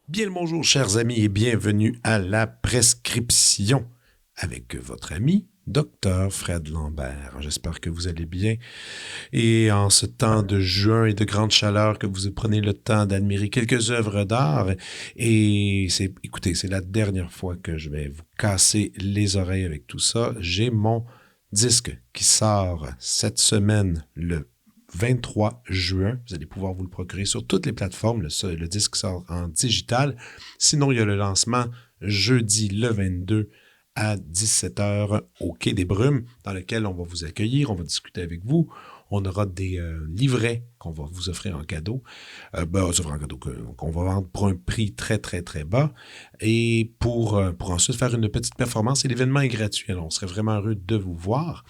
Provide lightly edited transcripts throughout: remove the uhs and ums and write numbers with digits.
Bien le bonjour, chers amis, et bienvenue à la prescription avec votre ami Dr Fred Lambert. J'espère que vous allez bien et en ce temps de juin et de grande chaleur que vous prenez le temps d'admirer quelques œuvres d'art. Et écoutez, c'est la dernière fois que je vais vous casser les oreilles avec tout ça. J'ai mon disque qui sort cette semaine, le 23 juin. Vous allez pouvoir vous le procurer sur toutes les plateformes. Le disque sort en digital. Sinon, il y a le lancement jeudi le 22 à 17h au Quai des Brumes, dans lequel on va vous accueillir, on va discuter avec vous. On aura des livrets qu'on va vous offrir en cadeau. Qu'on va vendre pour un prix très, très, très bas. Et pour ensuite faire une petite performance. Et l'événement est gratuit. Alors, on serait vraiment heureux de vous voir.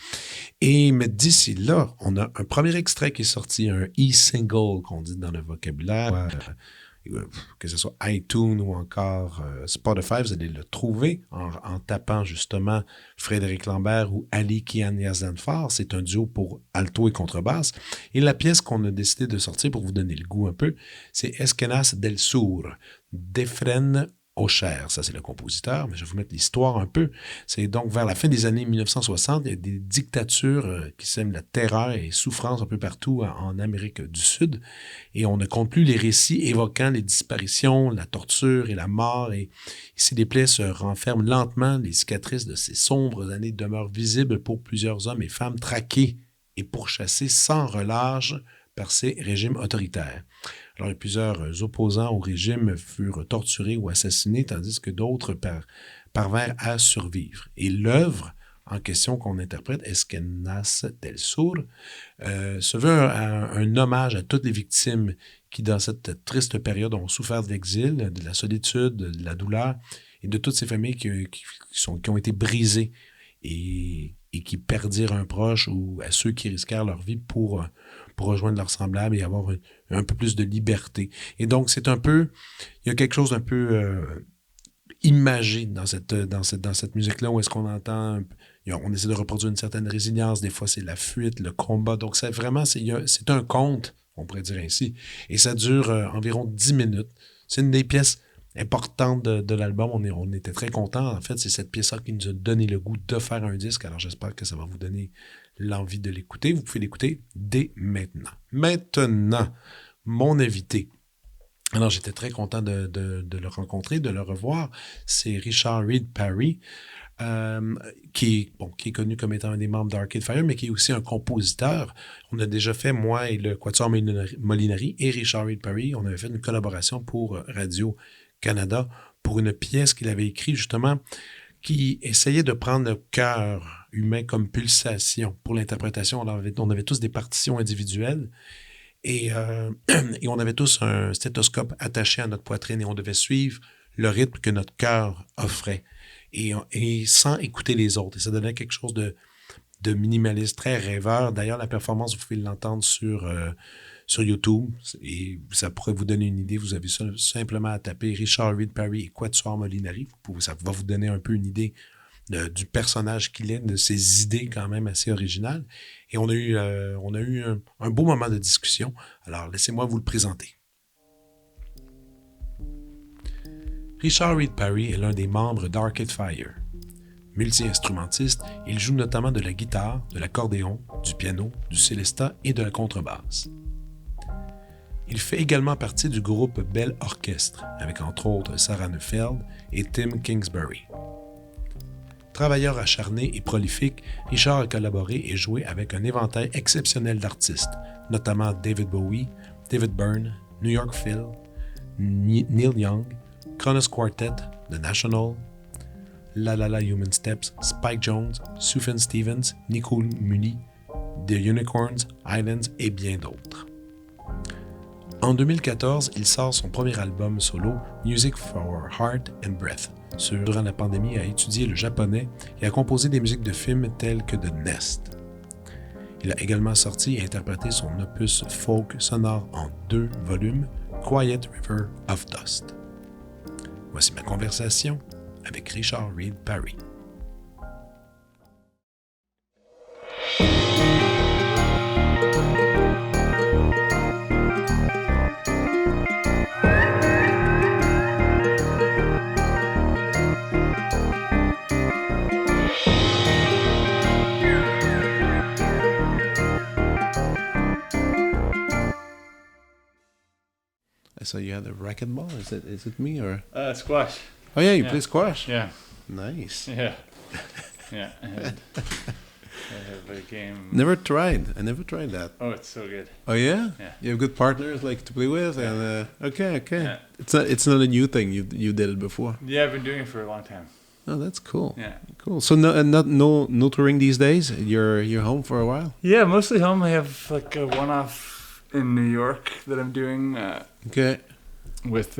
Mais d'ici là, on a un premier extrait qui est sorti, un e-single qu'on dit dans le vocabulaire. Que ce soit iTunes ou encore Spotify, vous allez le trouver en tapant justement Frédéric Lambert ou Ali Kian Yazdanfar. C'est un duo pour alto et contrebasse. Et la pièce qu'on a décidé de sortir pour vous donner le goût un peu, c'est Esquenas del Sur, d'Efren Ocher. Ça, c'est le compositeur, mais je vais vous mettre l'histoire un peu. C'est donc vers la fin des années 1960, il y a des dictatures qui sèment la terreur et souffrance un peu partout en Amérique du Sud. Et on ne compte plus les récits évoquant les disparitions, la torture et la mort. Et ici, les plaies se renferment lentement. Les cicatrices de ces sombres années demeurent visibles pour plusieurs hommes et femmes traqués et pourchassés sans relâche par ces régimes autoritaires. Alors, plusieurs opposants au régime furent torturés ou assassinés, tandis que d'autres parvinrent à survivre. Et l'œuvre en question qu'on interprète, Esquenas del Sur, se veut un hommage à toutes les victimes qui, dans cette triste période, ont souffert de l'exil, de la solitude, de la douleur, et de toutes ces familles qui ont été brisées et qui perdirent un proche, ou à ceux qui risquèrent leur vie pour rejoindre leurs semblables et avoir un peu plus de liberté. Et donc, il y a quelque chose d'un peu imagé dans cette musique-là, où est-ce qu'on entend, on essaie de reproduire une certaine résilience, des fois c'est la fuite, le combat, donc c'est un conte, on pourrait dire ainsi, et ça dure environ 10 minutes. C'est une des pièces importante de l'album. On était très contents. En fait, c'est cette pièce-là qui nous a donné le goût de faire un disque. Alors, j'espère que ça va vous donner l'envie de l'écouter. Vous pouvez l'écouter dès maintenant. Maintenant, mon invité. Alors, j'étais très content de le rencontrer, de le revoir. C'est Richard Reed Parry, qui est connu comme étant un des membres d'Arcade Fire, mais qui est aussi un compositeur. On a déjà fait, moi et le Quatuor Molinari et Richard Reed Parry, on avait fait une collaboration pour Radio-Canada pour une pièce qu'il avait écrite justement qui essayait de prendre le cœur humain comme pulsation pour l'interprétation. On avait tous des partitions individuelles et on avait tous un stéthoscope attaché à notre poitrine et on devait suivre le rythme que notre cœur offrait et sans écouter les autres. Et ça donnait quelque chose de minimaliste, très rêveur. D'ailleurs, la performance, vous pouvez l'entendre sur YouTube et ça pourrait vous donner une idée. Vous avez simplement à taper Richard Reed Parry et Quatuor Molinari. Ça va vous donner un peu une idée du personnage qu'il est, de ses idées quand même assez originales. Et on a eu un beau moment de discussion. Alors, laissez-moi vous le présenter. Richard Reed Parry est l'un des membres d'Arcade Fire. Multi-instrumentiste, il joue notamment de la guitare, de l'accordéon, du piano, du célesta et de la contrebasse. Il fait également partie du groupe Bell Orchestre, avec entre autres Sarah Neufeld et Tim Kingsbury. Travailleur acharné et prolifique, Richard a collaboré et joué avec un éventail exceptionnel d'artistes, notamment David Bowie, David Byrne, New York Phil, Neil Young, Kronos Quartet, The National, LaLaLa Human Steps, Spike Jones, Sufjan Stevens, Nico Muhly, The Unicorns, Islands et bien d'autres. En 2014, il sort son premier album solo, Music for Heart and Breath. Durant la pandémie, a étudié le japonais et a composé des musiques de films telles que The Nest. Il a également sorti et interprété son opus folk sonore en 2 volumes, Quiet River of Dust. Voici ma conversation avec Richard Reed Parry. So you had a racquetball? Is it me or? Squash. Oh yeah, you play squash? Yeah. Nice. Yeah. Yeah. I have a game. Never tried. I never tried that. Oh, it's so good. Oh yeah? Yeah. You have good partners like to play with, and okay. Yeah. It's not a new thing. You did it before. Yeah, I've been doing it for a long time. Oh, that's cool. Yeah. Cool. So no touring these days. You're home for a while. Yeah, mostly home. I have like a one-off in New York that I'm doing. Okay. With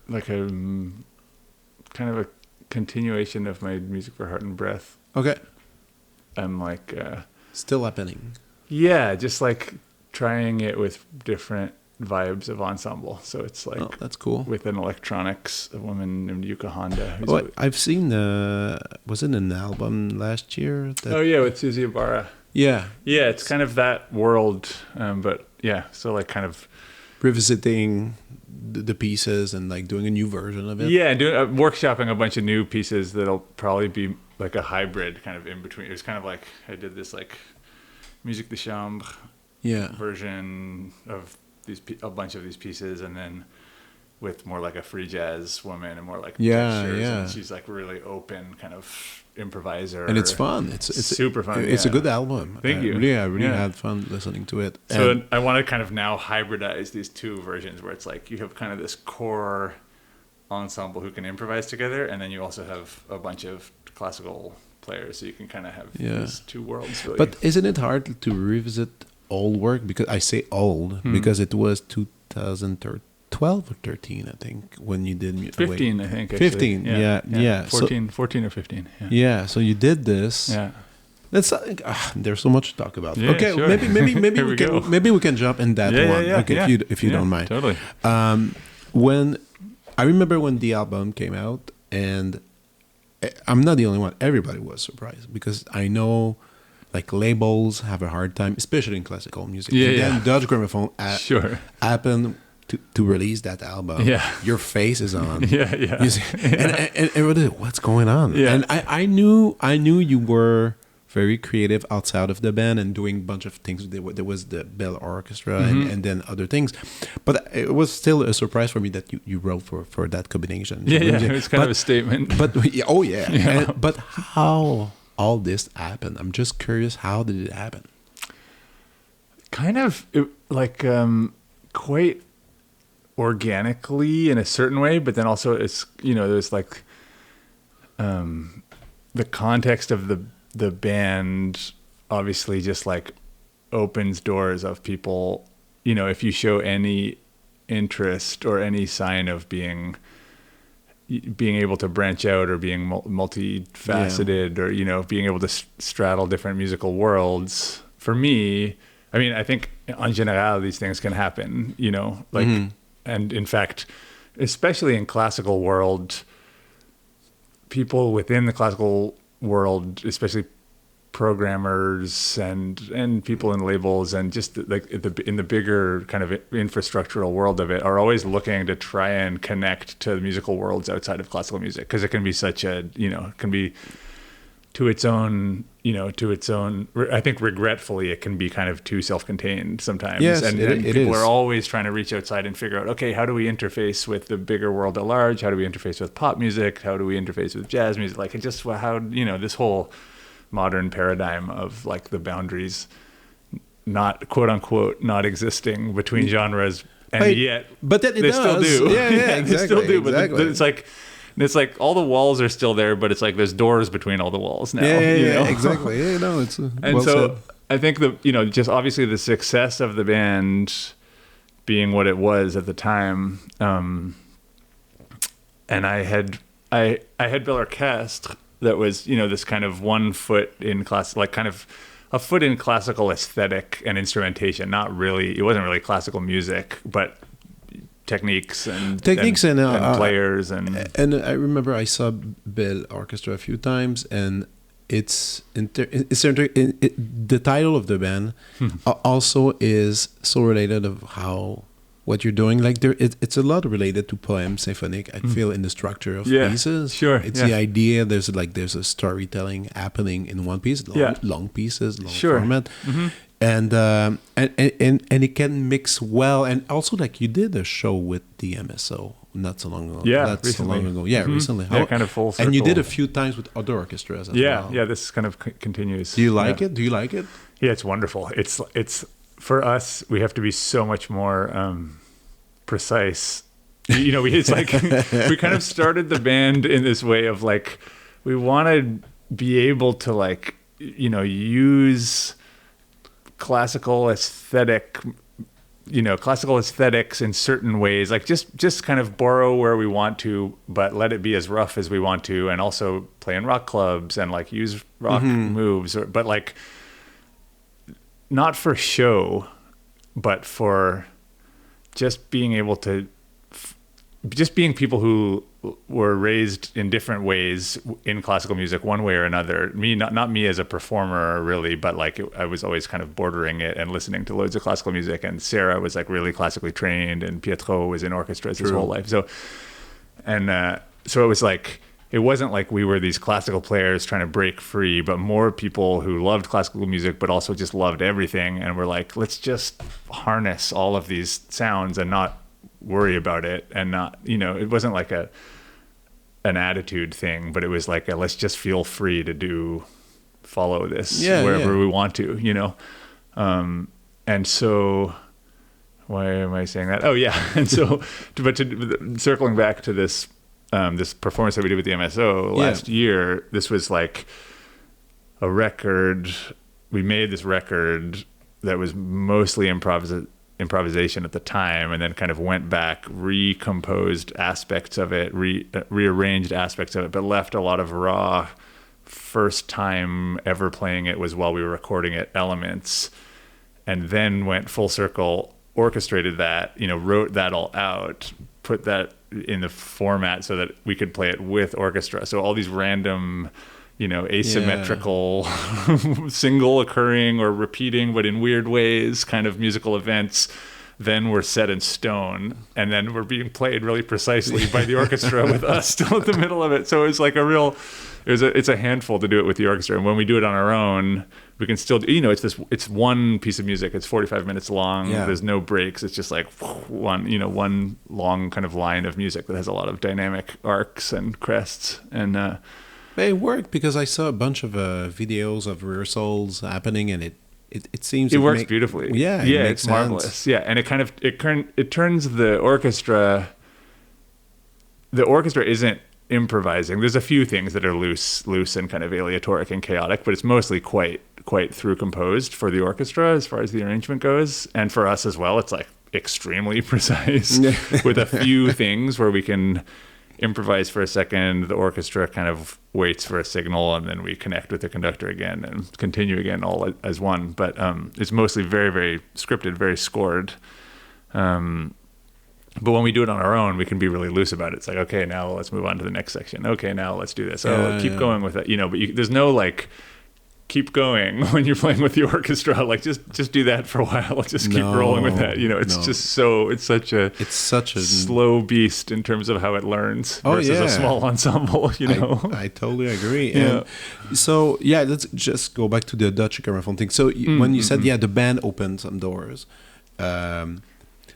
like a kind of a continuation of my Music for Heart and Breath. Okay. I'm like still happening. Yeah, just like trying it with different vibes of ensemble. So it's like, oh, that's cool. With an electronics, a woman named Yuka Honda. Oh, I've seen was it an album last year? Oh yeah, with Suzy Ibarra. Yeah. Yeah, it's kind of that world, but yeah, so like kind of revisiting the pieces and like doing a new version of it. Yeah, workshopping a bunch of new pieces that'll probably be like a hybrid kind of in between. It was kind of like I did this like musique de chambre version of a bunch of these pieces, and then with more like a free jazz woman and more like textures, and she's like really open kind of improviser, and it's fun. It's super fun. It's a good album. Thank you. I really had fun listening to it. So I want to kind of now hybridize these two versions where it's like you have kind of this core ensemble who can improvise together, and then you also have a bunch of classical players, so you can kind of have these two worlds. Really. But isn't it hard to revisit old work? Because I say old because it was 2012 or 13, I think, when you did 15, I think. Actually. 15, yeah. 14 or 15. Yeah. So you did this. Yeah. That's there's so much to talk about. Yeah, okay, sure. maybe we can jump in that one. Yeah, okay, if you don't mind. Totally. When I remember when the album came out, and I'm not the only one. Everybody was surprised because I know, like, labels have a hard time, especially in classical music. Yeah, and then Deutsche Grammophon happened to release that album. Yeah, your face is on. Yeah. And everybody, what's going on? Yeah. And I knew you were very creative outside of the band and doing a bunch of things. There was the Bell Orchestra and then other things. But it was still a surprise for me that you wrote for that combination. Yeah, it was kind of a statement. But but how all this happened? I'm just curious, how did it happen? Kind of quite organically in a certain way, but then also it's, there's like the context of the band obviously just like opens doors of people, if you show any interest or any sign of being able to branch out or being multifaceted or, being able to straddle different musical worlds. For me, I mean, I think en general, these things can happen, and in fact, especially in classical world, people within the classical world, especially programmers and people in labels and just like in the bigger kind of infrastructural world of it, are always looking to try and connect to musical worlds outside of classical music, because it can be such a, it can be to its own, I think regretfully it can be kind of too self-contained sometimes. Yes, and is. People are always trying to reach outside and figure out, okay, how do we interface with the bigger world at large? How do we interface with pop music? How do we interface with jazz music? Like, it just, how, this whole modern paradigm of like the boundaries not, quote unquote, not existing between genres, and yet but that they still do. Yeah, exactly. They still do, exactly. But it's like all the walls are still there, but it's like there's doors between all the walls now. Yeah, exactly. Yeah, it's and well so said. I think just obviously the success of the band being what it was at the time, and I had Bell Orchestre that was, this kind of 1 foot in class, like kind of a foot in classical aesthetic and instrumentation. Not really, it wasn't really classical music, but techniques and players and I remember I saw Bell Orchestra a few times, and the title of the band also is so related of what you're doing. Like it's a lot related to poems, symphonic. I feel in the structure of pieces. Sure, it's the idea. There's a storytelling happening in one piece. Long pieces, long format, and it can mix well. And also, like you did a show with the MSO not so long ago. Recently. So long ago. Recently. Kind of full circle. And you did a few times with other orchestras as well. Yeah, this kind of continues. Do you like it? Yeah, it's wonderful. It's for us, we have to be so much more precise. It's like we kind of started the band in this way of like we want to be able to like use classical aesthetics in certain ways, like just kind of borrow where we want to, but let it be as rough as we want to, and also play in rock clubs and like use rock moves, but like not for show, but for just being able to, just being people who were raised in different ways in classical music, one way or another. Me, not me as a performer really, but like I was always kind of bordering it and listening to loads of classical music. And Sarah was like really classically trained, and Pietro was in orchestras his whole life. So it was like, it wasn't like we were these classical players trying to break free, but more people who loved classical music, but also just loved everything. And we're like, let's just harness all of these sounds and not worry about it. And not, it wasn't like an attitude thing, but it was like, let's just feel free to follow this wherever we want to, and so why am I saying that? Oh yeah. And so, circling back to this, this performance that we did with the MSO last year, this was like a record. We made this record that was mostly improvisation at the time, and then kind of went back, recomposed aspects of it, rearranged aspects of it, but left a lot of raw, first time ever playing it was while we were recording it, elements, and then went full circle, orchestrated that, wrote that all out, put that in the format so that we could play it with orchestra. So all these random, asymmetrical, single occurring or repeating, but in weird ways, kind of musical events, then were set in stone, and then were being played really precisely by the orchestra with us still at the middle of it. So it was like it's a handful to do it with the orchestra. And when we do it on our own, we can still do, it's one piece of music. It's 45 minutes long. Yeah. There's no breaks. It's just like one long kind of line of music that has a lot of dynamic arcs and crests. And it worked because I saw a bunch of videos of rehearsals happening, and it seems it works beautifully. Yeah, it's marvelous. Yeah, and it turns the orchestra. The orchestra isn't improvising. There's a few things that are loose and kind of aleatoric and chaotic, but it's mostly quite through composed for the orchestra as far as the arrangement goes, and for us as well. It's like extremely precise with a few things where we can improvise for a second, the orchestra kind of waits for a signal, and then we connect with the conductor again and continue again all as one. But it's mostly very, very scripted, very scored. But when we do it on our own, we can be really loose about it. It's like, okay, now let's move on to the next section. Okay, now let's do this. Keep going with it. But there's no like, keep going when you're playing with the orchestra. Like just do that for a while. Just keep rolling with that. It's such a slow beast in terms of how it learns versus a small ensemble. I totally agree. Yeah. And so let's just go back to the Deutsche Grammophon thing. So when you said the band opened some doors.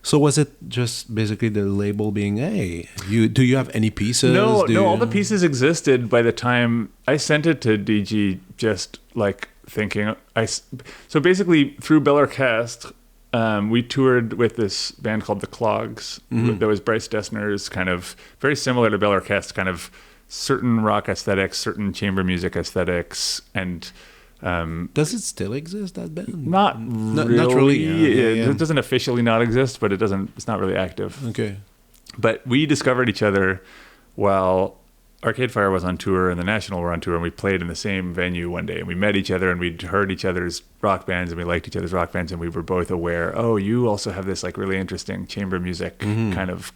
So was it just basically the label being, hey, do you have any pieces? No, all the pieces existed by the time I sent it to DG, just like thinking. So basically through Bell Orchestre, we toured with this band called The Clogs. That was Bryce Dessner's, kind of very similar to Bell Orchestre, kind of certain rock aesthetics, certain chamber music aesthetics, and does it still exist, that band? Not really. It doesn't officially not exist, but it's not really active. Okay. But we discovered each other while Arcade Fire was on tour and the National were on tour, and we played in the same venue one day, and we met each other and we'd heard each other's rock bands and we liked each other's rock bands, and we were both aware, oh, you also have this like really interesting chamber music kind of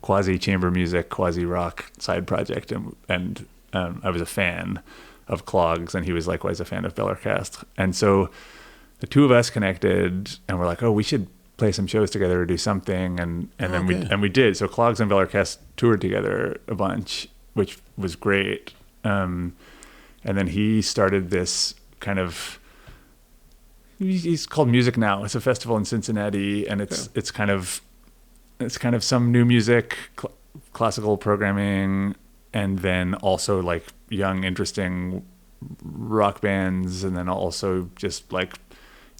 quasi chamber music, quasi rock side project, and I was a fan of Clogs and he was likewise a fan of Bell Orchestre, and so the two of us connected and we're like, oh, we should play some shows together or do something, and then we did. So Clogs and Bell Orchestre toured together a bunch, which was great. And then he started this kind of, he's called Music Now. It's a festival in Cincinnati, and it's kind of some new music, classical programming, and then also like young, interesting rock bands, and then also just like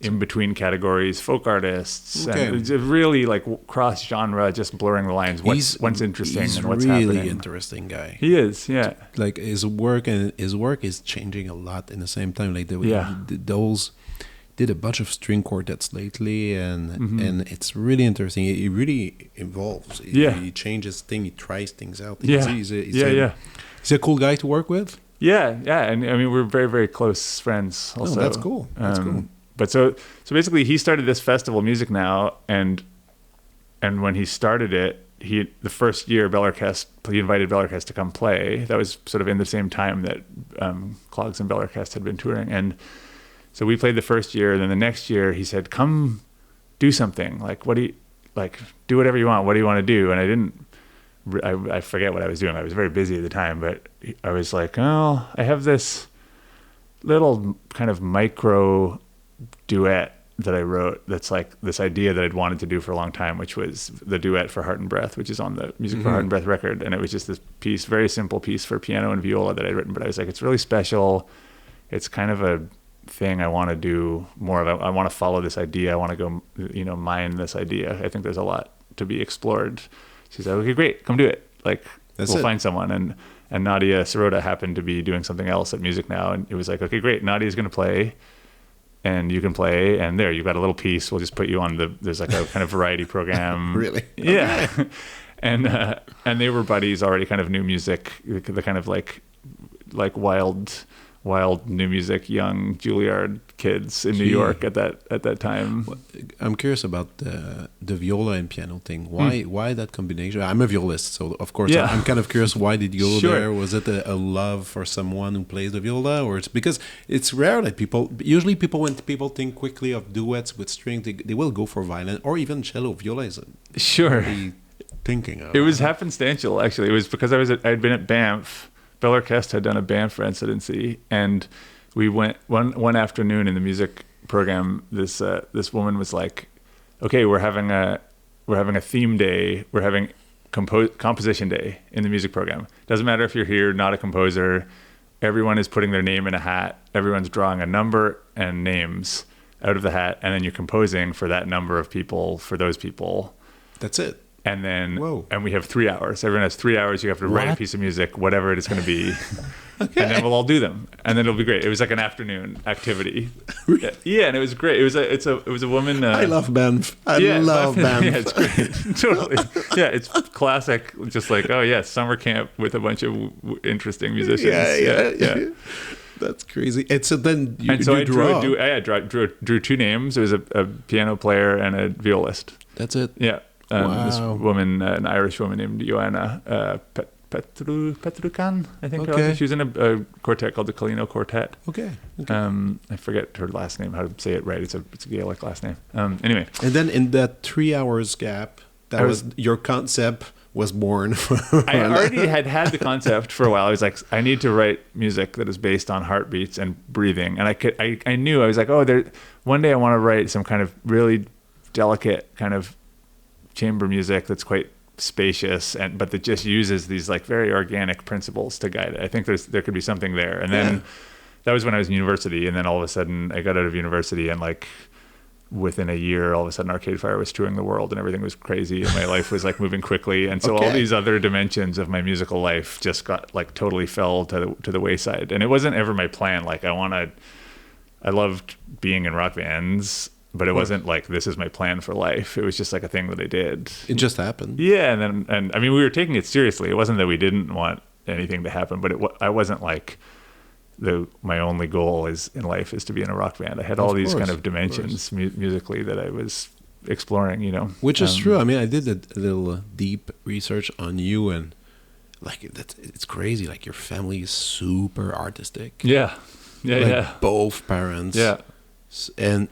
in between categories, folk artists, and it's really like cross genre, just blurring the lines. What's interesting and what's happening. He's a really interesting guy. He is, yeah. Like his work is changing a lot in the same time. Like those did a bunch of string quartets lately, and it's really interesting. He really evolves. He changes things. He tries things out. He's a cool guy to work with. Yeah, and I mean we're very, very close friends. Also, that's cool. That's cool. But so basically, he started this festival, Music Now, and when he started it, the first year he invited Bell Orchestre to come play. That was sort of in the same time that Clogs and Bell Orchestre had been touring, and so we played the first year. And then the next year, he said, "Come, do something. Like, do whatever you want. What do you want to do?" And I didn't. I forget what I was doing. I was very busy at the time, but I was like, "Oh, I have this little kind of micro duet that I wrote that's like this idea that I'd wanted to do for a long time, which was the duet for Heart and Breath, which is on the Music for Heart and Breath record. And it was just this piece, very simple piece for piano and viola that I'd written, but I was like, it's really special. It's kind of a thing I want to do more of. I want to follow this idea. I want to go, mine this idea. I think there's a lot to be explored. She said, okay, great, come do it. Like, we'll find someone. And Nadia Sirota happened to be doing something else at Music Now. And it was like, okay, great, Nadia's going to play. And you can play, and there, you've got a little piece. We'll just put you on there's like a kind of variety program. Really? Yeah. Okay. And they were buddies already, kind of new music, the kind of like wild new music, young Juilliard kids in New York at that time. I'm curious about the viola and piano thing. Why that combination? I'm a violist, so of course I'm kind of curious. Why did you go there? Was it a love for someone who plays the viola, or it's because it's rare that usually when people think quickly of duets with strings, they will go for violin or even cello. Viola is thinking of. It was happenstantial, actually. It was because I'd been at Banff. Bell Orchestre had done a Banff residency, and we went one afternoon in the music program. This woman was like, "Okay, we're having a theme day. We're having composition day in the music program. Doesn't matter if you're here, not a composer. Everyone is putting their name in a hat. Everyone's drawing a number and names out of the hat, and then you're composing for that number of people, for those people. That's it. And then, and we have 3 hours. Everyone has 3 hours. You have to write a piece of music, whatever it is going to be. Okay. And then we'll all do them. And then it'll be great. It was like an afternoon activity. Yeah, and it was great. It was a woman. I love Banff. I love Banff. Yeah, it's great. Totally. Yeah, it's classic. Just like, summer camp with a bunch of interesting musicians. Yeah. That's crazy. And so then you drew two names. It was a piano player and a violist. That's it. Yeah. This woman, an Irish woman named Joanna Petrucan, I think. Okay. She was in a quartet called the Kalino Quartet. Okay. I forget her last name, how to say it right. It's a Gaelic last name. Anyway. And then in that 3 hours gap, your concept was born. I already had the concept for a while. I was like, I need to write music that is based on heartbeats and breathing. And I knew, I was like, one day I want to write some kind of really delicate kind of chamber music that's quite spacious but that just uses these like very organic principles to guide it. I think there could be something there. And then that was when I was in university, and then all of a sudden I got out of university, and like within a year, all of a sudden Arcade Fire was touring the world and everything was crazy and my life was like moving quickly. And so all these other dimensions of my musical life just got like totally fell to the wayside. And it wasn't ever my plan. Like I loved being in rock bands, but it wasn't like, this is my plan for life. It was just like a thing that I did. It just happened. Yeah. And I mean, we were taking it seriously. It wasn't that we didn't want anything to happen. But I wasn't like my only goal in life is to be in a rock band. I had all these kind of dimensions musically that I was exploring, you know. Which is true. I mean, I did a little deep research on you, and like it's crazy. Like your family is super artistic. Yeah, Both parents. Yeah. And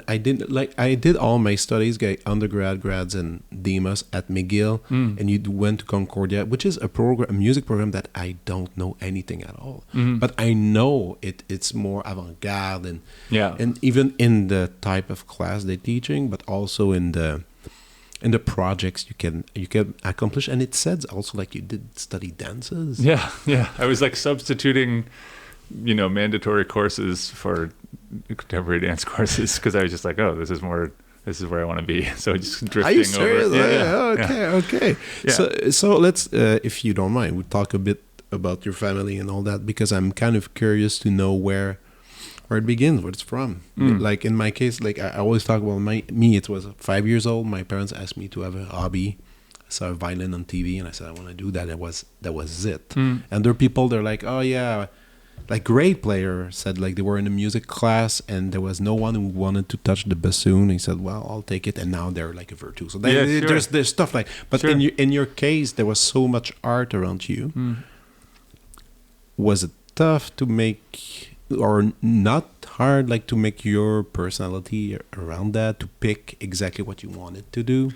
I did all my studies, undergrad, grads, and Demas at McGill, and you went to Concordia, which is a music program that I don't know anything at all. But I know it's more avant-garde and even in the type of class they're teaching, but also in the projects you can accomplish. And it says also like you did study dances. Yeah. I was like substituting, you know, mandatory courses for contemporary dance courses because I was just like, oh, this is where I want to be. So just drifting over. Are you serious? Okay. Yeah. So let's, if you don't mind, we'll talk a bit about your family and all that, because I'm kind of curious to know where it begins, where it's from. Like in my case, like I always talk about me. It was 5 years old. My parents asked me to have a hobby. I saw a violin on TV, and I said I want to do that. That was it. And there are people. They're like, oh yeah. Like great player said, like they were in a music class and there was no one who wanted to touch the bassoon. He said, "Well, I'll take it," and now they're like a virtuoso. There's stuff like, but in your case, there was so much art around you. Was it tough to make, or not hard, like to make your personality around that, to pick exactly what you wanted to do?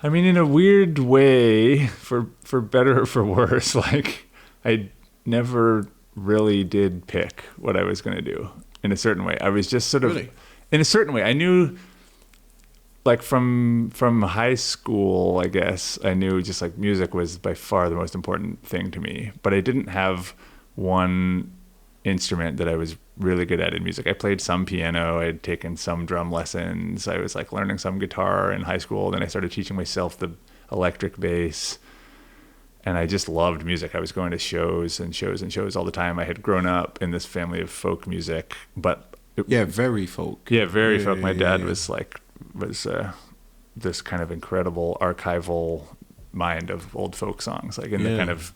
I mean, in a weird way, for better or for worse, like I never really did pick what I was going to do in a certain way. I was just sort of in a certain way. I knew, like from high school, I guess I knew just like music was by far the most important thing to me, but I didn't have one instrument that I was really good at in music. I played some piano. I had taken some drum lessons. I was like learning some guitar in high school. Then I started teaching myself the electric bass. And I just loved music. I was going to shows all the time. I had grown up in this family of folk music, but very folk. Yeah, very folk. My dad was this kind of incredible archival mind of old folk songs, like in the kind of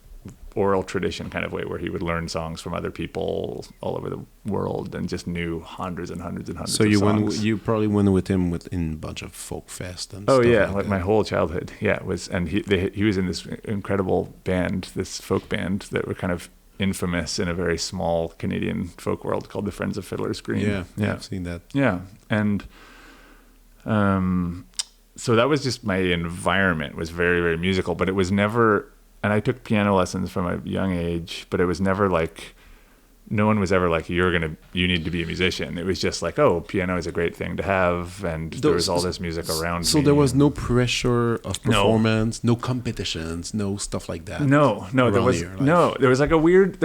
oral tradition kind of way, where he would learn songs from other people all over the world and just knew hundreds and hundreds and hundreds of songs. So you probably went with him in a bunch of folk fest and stuff. Oh yeah, like my whole childhood. Yeah, it was, and he was in this incredible band, this folk band that were kind of infamous in a very small Canadian folk world called the Friends of Fiddler's Green. Yeah, I've seen that. Yeah, and so that was just my environment, was very, very musical, but it was never. And I took piano lessons from a young age, but it was never like, no one was ever like, you need to be a musician. It was just like, oh, piano is a great thing to have. And there was all this music around me. So there was no pressure of performance, no competitions, no stuff like that. No, there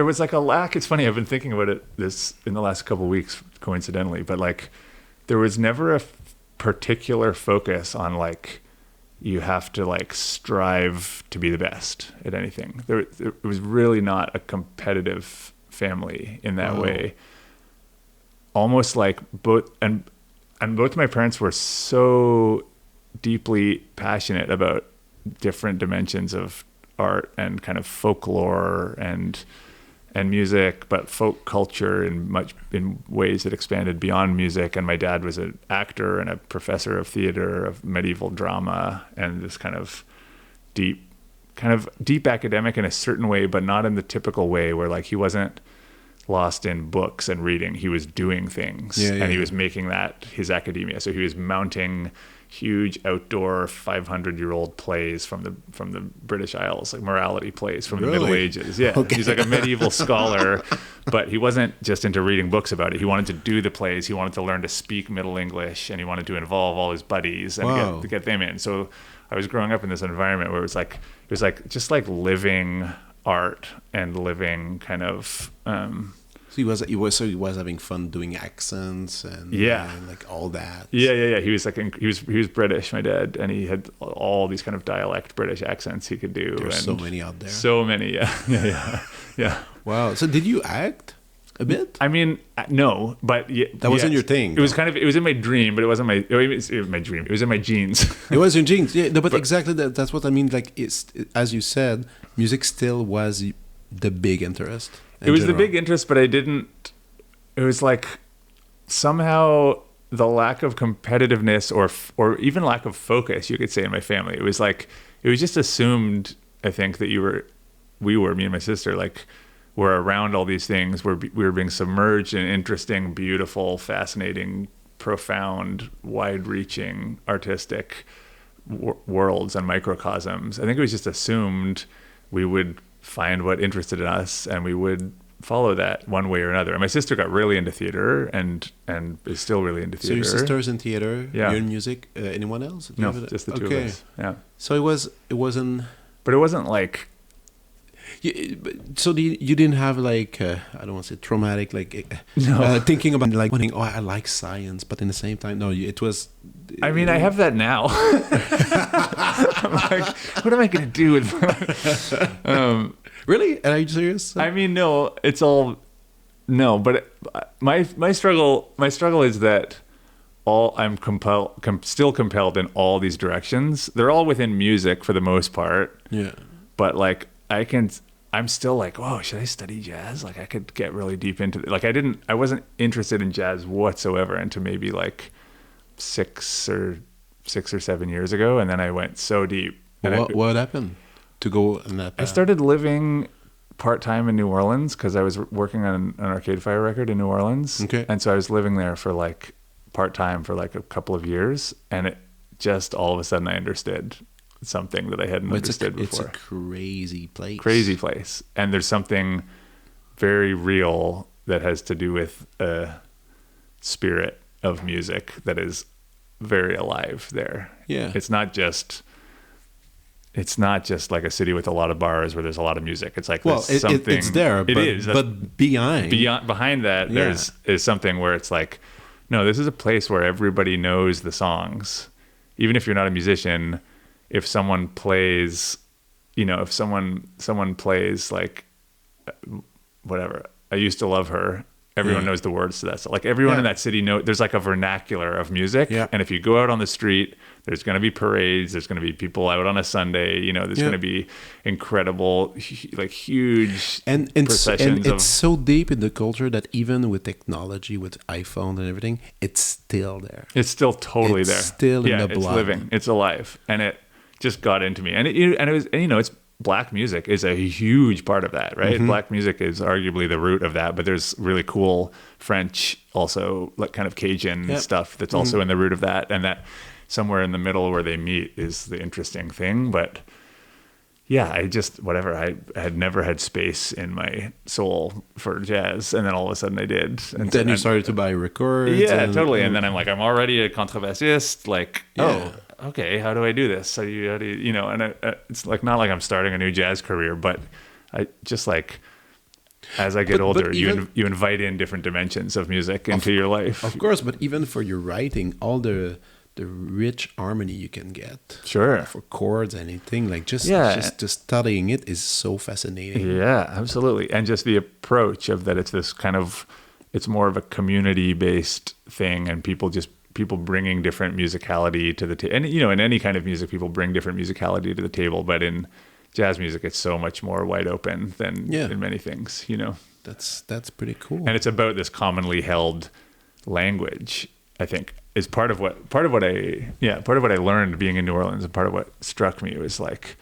was like a lack. It's funny. I've been thinking about this in the last couple of weeks, coincidentally, but like there was never a particular focus on like, you have to like strive to be the best at anything. It was really not a competitive family in that way. Almost like both my parents were so deeply passionate about different dimensions of art and kind of folklore and music, but folk culture in ways that expanded beyond music. And my dad was an actor and a professor of theater, of medieval drama, and this kind of deep academic in a certain way, but not in the typical way where like he wasn't lost in books and reading. He was doing things, and he was making that his academia. So he was mounting huge outdoor 500-year-old plays from the British Isles, like morality plays from the Middle Ages. Yeah, okay. He's like a medieval scholar, but he wasn't just into reading books about it. He wanted to do the plays. He wanted to learn to speak Middle English, and he wanted to involve all his buddies and get them in. So I was growing up in this environment where it was like just like living art and living kind of. So he was having fun doing accents and like all that. Yeah. He was British, my dad, and he had all these kind of dialect British accents he could do. There's so many out there. So many, yeah. Wow. So did you act? a bit? I mean, no, but that wasn't your thing. It was it was in my dream, but it wasn't it was my dream. It was in my genes. It was in genes. Yeah, no, but exactly that's what I mean. Like, as you said, music still was the big interest. It was the big interest, but I didn't. It was like somehow the lack of competitiveness or even lack of focus, you could say, in my family. It was like it was just assumed. I think that we were me and my sister, like, were around all these things. We were being submerged in interesting, beautiful, fascinating, profound, wide-reaching, artistic worlds and microcosms. I think it was just assumed we would find what interested in us and we would follow that one way or another. And my sister got really into theater and is still really into theater. So your sister's in theater, yeah. You're in music. Anyone else? No, just the two of us. Yeah. So it wasn't. But it wasn't like. So you didn't have like I don't want to say traumatic, like thinking about like wanting, I like science, but in the same time, no, it was. I mean, I have that now. I'm like, what am I going to do with? Really? Are you serious? I mean, no, it's all no, but my struggle is that I'm still compelled in all these directions. They're all within music for the most part. Yeah. But like I'm still like, oh, should I study jazz? Like I could get really deep into it. Like I wasn't interested in jazz whatsoever until maybe like 6 or 7 years ago. And then I went so deep. Well, what happened to go in that path? I started living part-time in New Orleans because I was working on an Arcade Fire record in New Orleans. Okay. And so I was living there for like part-time for like a couple of years. And it just all of a sudden I understood something that I hadn't understood before. It's a crazy place. Crazy place. And there's something very real that has to do with a spirit of music that is very alive there. Yeah. It's not just like a city with a lot of bars where there's a lot of music. It's like something. It's there, but behind that, is something where it's like, no, this is a place where everybody knows the songs, even if you're not a musician. If someone plays, if someone plays like whatever, I Used to Love Her, everyone knows the words to that. So like everyone in that city there's like a vernacular of music. Yeah. And if you go out on the street, there's going to be parades. There's going to be people out on a Sunday. There's going to be incredible, like huge processions. And it's so deep in the culture that even with technology, with iPhone and everything, it's still there. It's still totally there. It's still in the blood. It's living. It's alive. And it just got into me. And it's black music is a huge part of that, right? Mm-hmm. Black music is arguably the root of that, but there's really cool French, also like kind of Cajun stuff that's also in the root of that. And that somewhere in the middle where they meet is the interesting thing. But yeah, I had never had space in my soul for jazz. And then all of a sudden I did. And then you started to buy records. Yeah, totally. And then I'm like, I'm already a contrebassist. Like, okay, how do I do this? How do you and it's like, not like I'm starting a new jazz career, but I just like, as I get older, you invite in different dimensions of music into your life. Of course, but even for your writing, all the rich harmony you can get. Sure. For chords, anything, like just studying it is so fascinating. Yeah, absolutely. And just the approach of that, it's more of a community-based thing, and people bringing different musicality to the table. And, in any kind of music, people bring different musicality to the table. But in jazz music, it's so much more wide open than in many things, That's pretty cool. And it's about this commonly held language, I think, is part of what I learned being in New Orleans, and part of what struck me was like,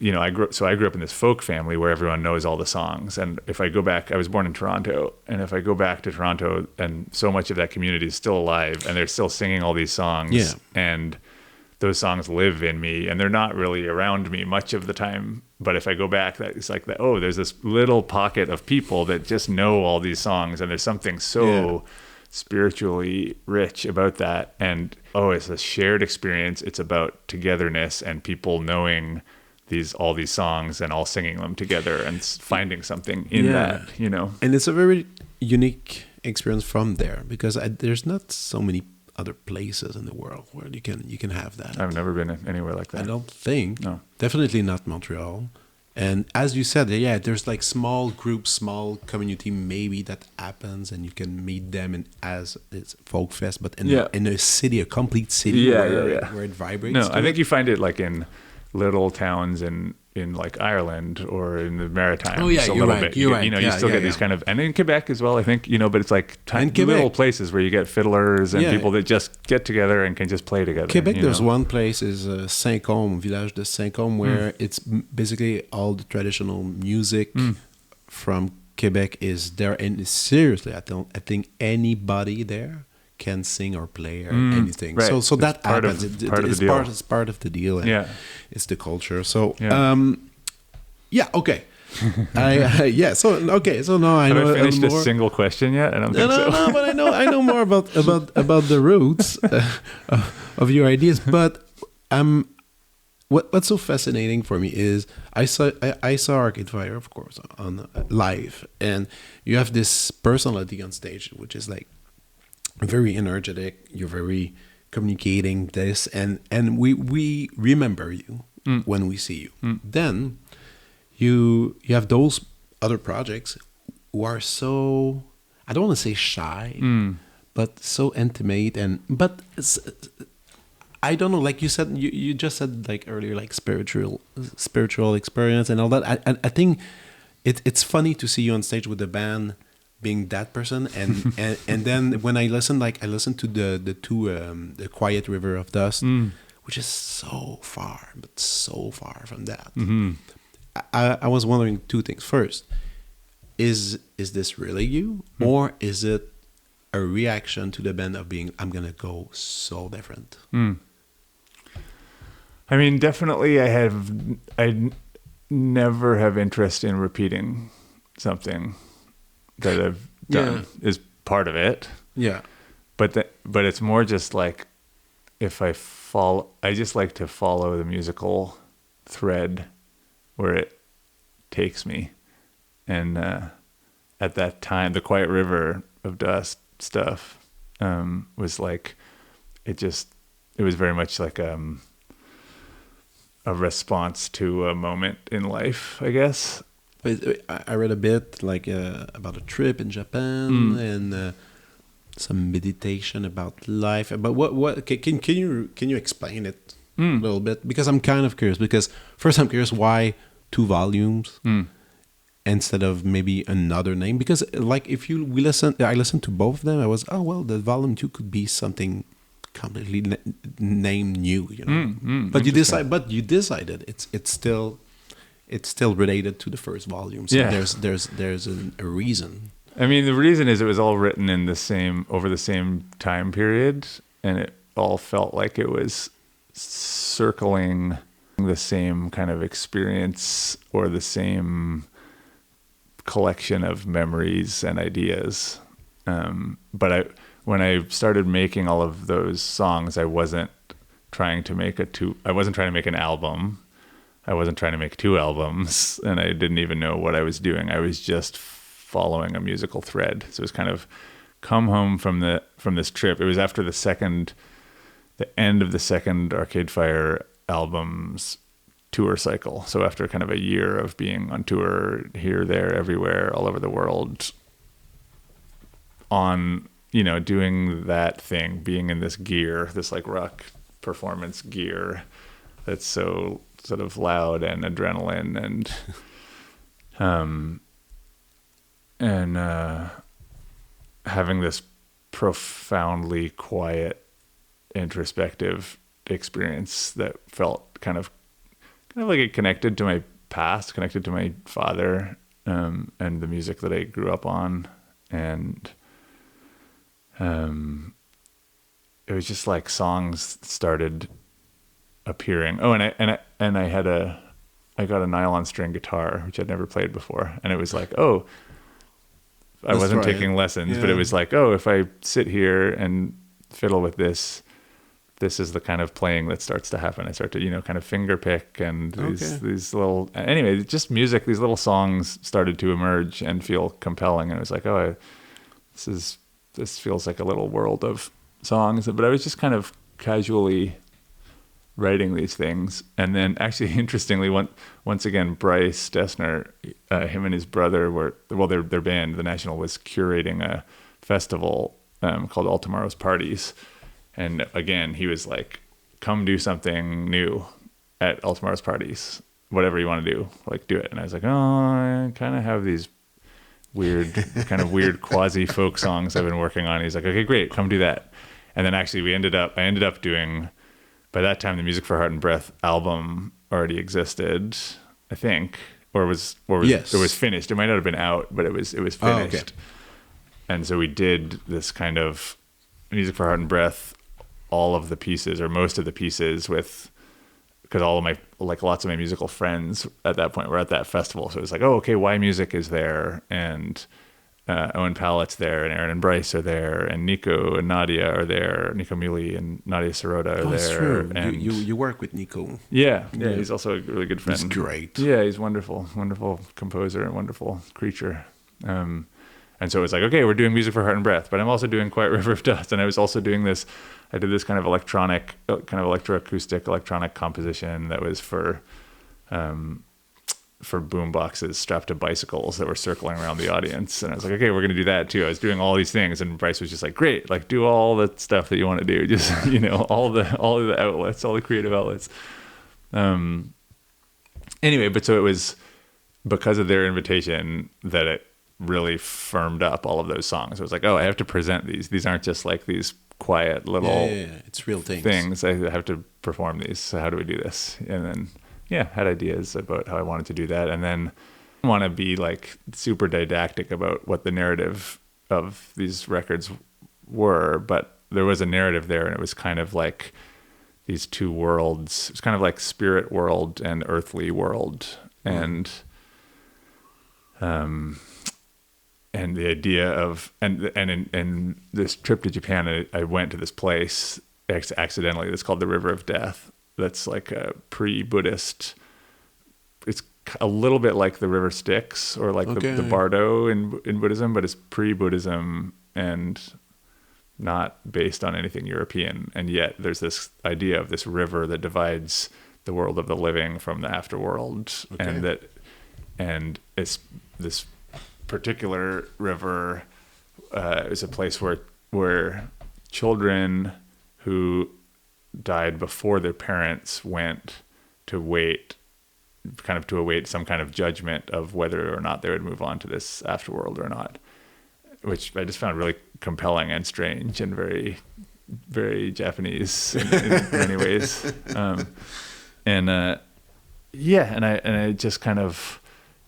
I grew up in this folk family where everyone knows all the songs. And if I go back, I was born in Toronto, and if I go back to Toronto, and so much of that community is still alive and they're still singing all these songs, and those songs live in me, and they're not really around me much of the time. But if I go back, it's like that, there's this little pocket of people that just know all these songs, and there's something so spiritually rich about that. And it's a shared experience. It's about togetherness and people knowing all these songs and all singing them together and finding something in that, And it's a very unique experience from there, because there's not so many other places in the world where you can have that. I've never been anywhere like that. I don't think. No. Definitely not Montreal. And as you said, yeah, there's like small groups, small community maybe that happens, and you can meet them as it's folk fest, but in a city, a complete city where it vibrates. No, I think you find it like in little towns in like Ireland or in the Maritimes. Oh yeah, you're right. You're right. You still get these kind of, and in Quebec as well, I think, but it's like tiny little places where you get fiddlers and people that just get together and can just play together. Quebec, there's one place is Saint-Côme, Village de Saint-Côme, where it's basically all the traditional music from Quebec is there. And seriously, I think anybody there can sing or play or anything. Right. So that happens. It's part of the deal. And it's the culture. So okay. So no, I know. Have I finished a single question yet? I don't think so. No, but I know more about the roots of your ideas. But what's so fascinating for me is I saw Arcade Fire, of course, on live, and you have this personality on stage, which is like very energetic. You're very communicating this, and we remember you when we see you. Then you have those other projects who are so, I don't want to say shy, but so intimate, but I don't know, like you said, you just said like earlier, like spiritual experience and all that. I think it's funny to see you on stage with the band being that person, and then when I listen to the Quiet River of Dust, which is so far from that. I was wondering two things. First, is this really you, or is it a reaction to the band of being, I'm gonna go so different? I mean, definitely I never have interest in repeating something that I've done is part of it. Yeah. But it's more just like, if I just like to follow the musical thread where it takes me. And at that time, the Quiet River of Dust stuff was like, it was very much like a response to a moment in life, I guess. I read a bit like about a trip in Japan and some meditation about life. But what can you explain it a little bit? Because I'm kind of curious. Because first I'm curious why 2 volumes instead of maybe another name. Because like I listened to both of them. I was the volume 2 could be something completely named new, But you decided it's still related to the first volume. So there's a reason. I mean, the reason is it was all written over the same time period, and it all felt like it was circling the same kind of experience or the same collection of memories and ideas. But when I started making all of those songs, I wasn't trying to make an album. I wasn't trying to make 2 albums, and I didn't even know what I was doing. I was just following a musical thread. So it was kind of come home from this trip. It was after the end of the second Arcade Fire album's tour cycle. So after kind of a year of being on tour here, there, everywhere, all over the world, on, doing that thing, being in this gear, this like rock performance gear that's so sort of loud and adrenaline and having this profoundly quiet, introspective experience that felt kind of like it connected to my past, connected to my father, and the music that I grew up on, and it was just like songs started appearing. Oh, and I got a nylon string guitar, which I'd never played before, and it was like, I wasn't taking lessons, but it was like, if I sit here and fiddle with this is the kind of playing that starts to happen. I start to, kind of finger pick, and these little, anyway, just music, these little songs started to emerge and feel compelling. And it was like, this feels like a little world of songs. But I was just kind of casually writing these things. And then actually, interestingly, once again, Bryce Dessner, him and his brother their band, The National, was curating a festival called All Tomorrow's Parties. And again, he was like, come do something new at All Tomorrow's Parties. Whatever you want to do, like do it. And I was like, oh, I kind of have these kind of weird quasi folk songs I've been working on. He's like, okay, great, come do that. And then actually I ended up doing, by that time, the Music for Heart and Breath album already existed, I think, or was Yes. It was finished. It might not have been out, but it was finished. Oh, okay. And so we did this kind of Music for Heart and Breath, all of the pieces or most of the pieces with, because all of my, like lots of my musical friends at that point were at that festival. So it was like, oh, okay, Why Music is there, and Owen Pallett's there, and Aaron and Bryce are there, and Nico and Nadia are there. Nico Muhly and Nadia Sirota are there. That's true. And You work with Nico. yeah, he's also a really good friend. He's great. Yeah, he's wonderful composer and wonderful creature. And so it was like, okay, we're doing Music for Heart and Breath, but I'm also doing Quiet River of Dust, and I was also doing this. I did this kind of electronic, kind of electroacoustic electronic composition that was for boom boxes strapped to bicycles that were circling around the audience. And I was like, okay, we're going to do that too. I was doing all these things, and Bryce was just like, great, like do all the stuff that you want to do. Just, all of the outlets, all the creative outlets. Anyway, but so it was because of their invitation that it really firmed up all of those songs. It was like, oh, I have to present these. These aren't just like these quiet little It's real things. I have to perform these. So how do we do this? And then, had ideas about how I wanted to do that. And then I want to be like super didactic about what the narrative of these records were, but there was a narrative there, and it was kind of like these two worlds. It was kind of like spirit world and earthly world. And the idea of, and in this trip to Japan, I went to this place accidentally that's called the River of Death. That's like a pre-Buddhist. It's a little bit like the River Styx or like the Bardo in Buddhism, but it's pre-Buddhism and not based on anything European. And yet there's this idea of this river that divides the world of the living from the afterworld, and it's this particular river is a place where children who died before their parents went to await some kind of judgment of whether or not they would move on to this afterworld or not, which I just found really compelling and strange and very, very Japanese in many ways. And I just kind of,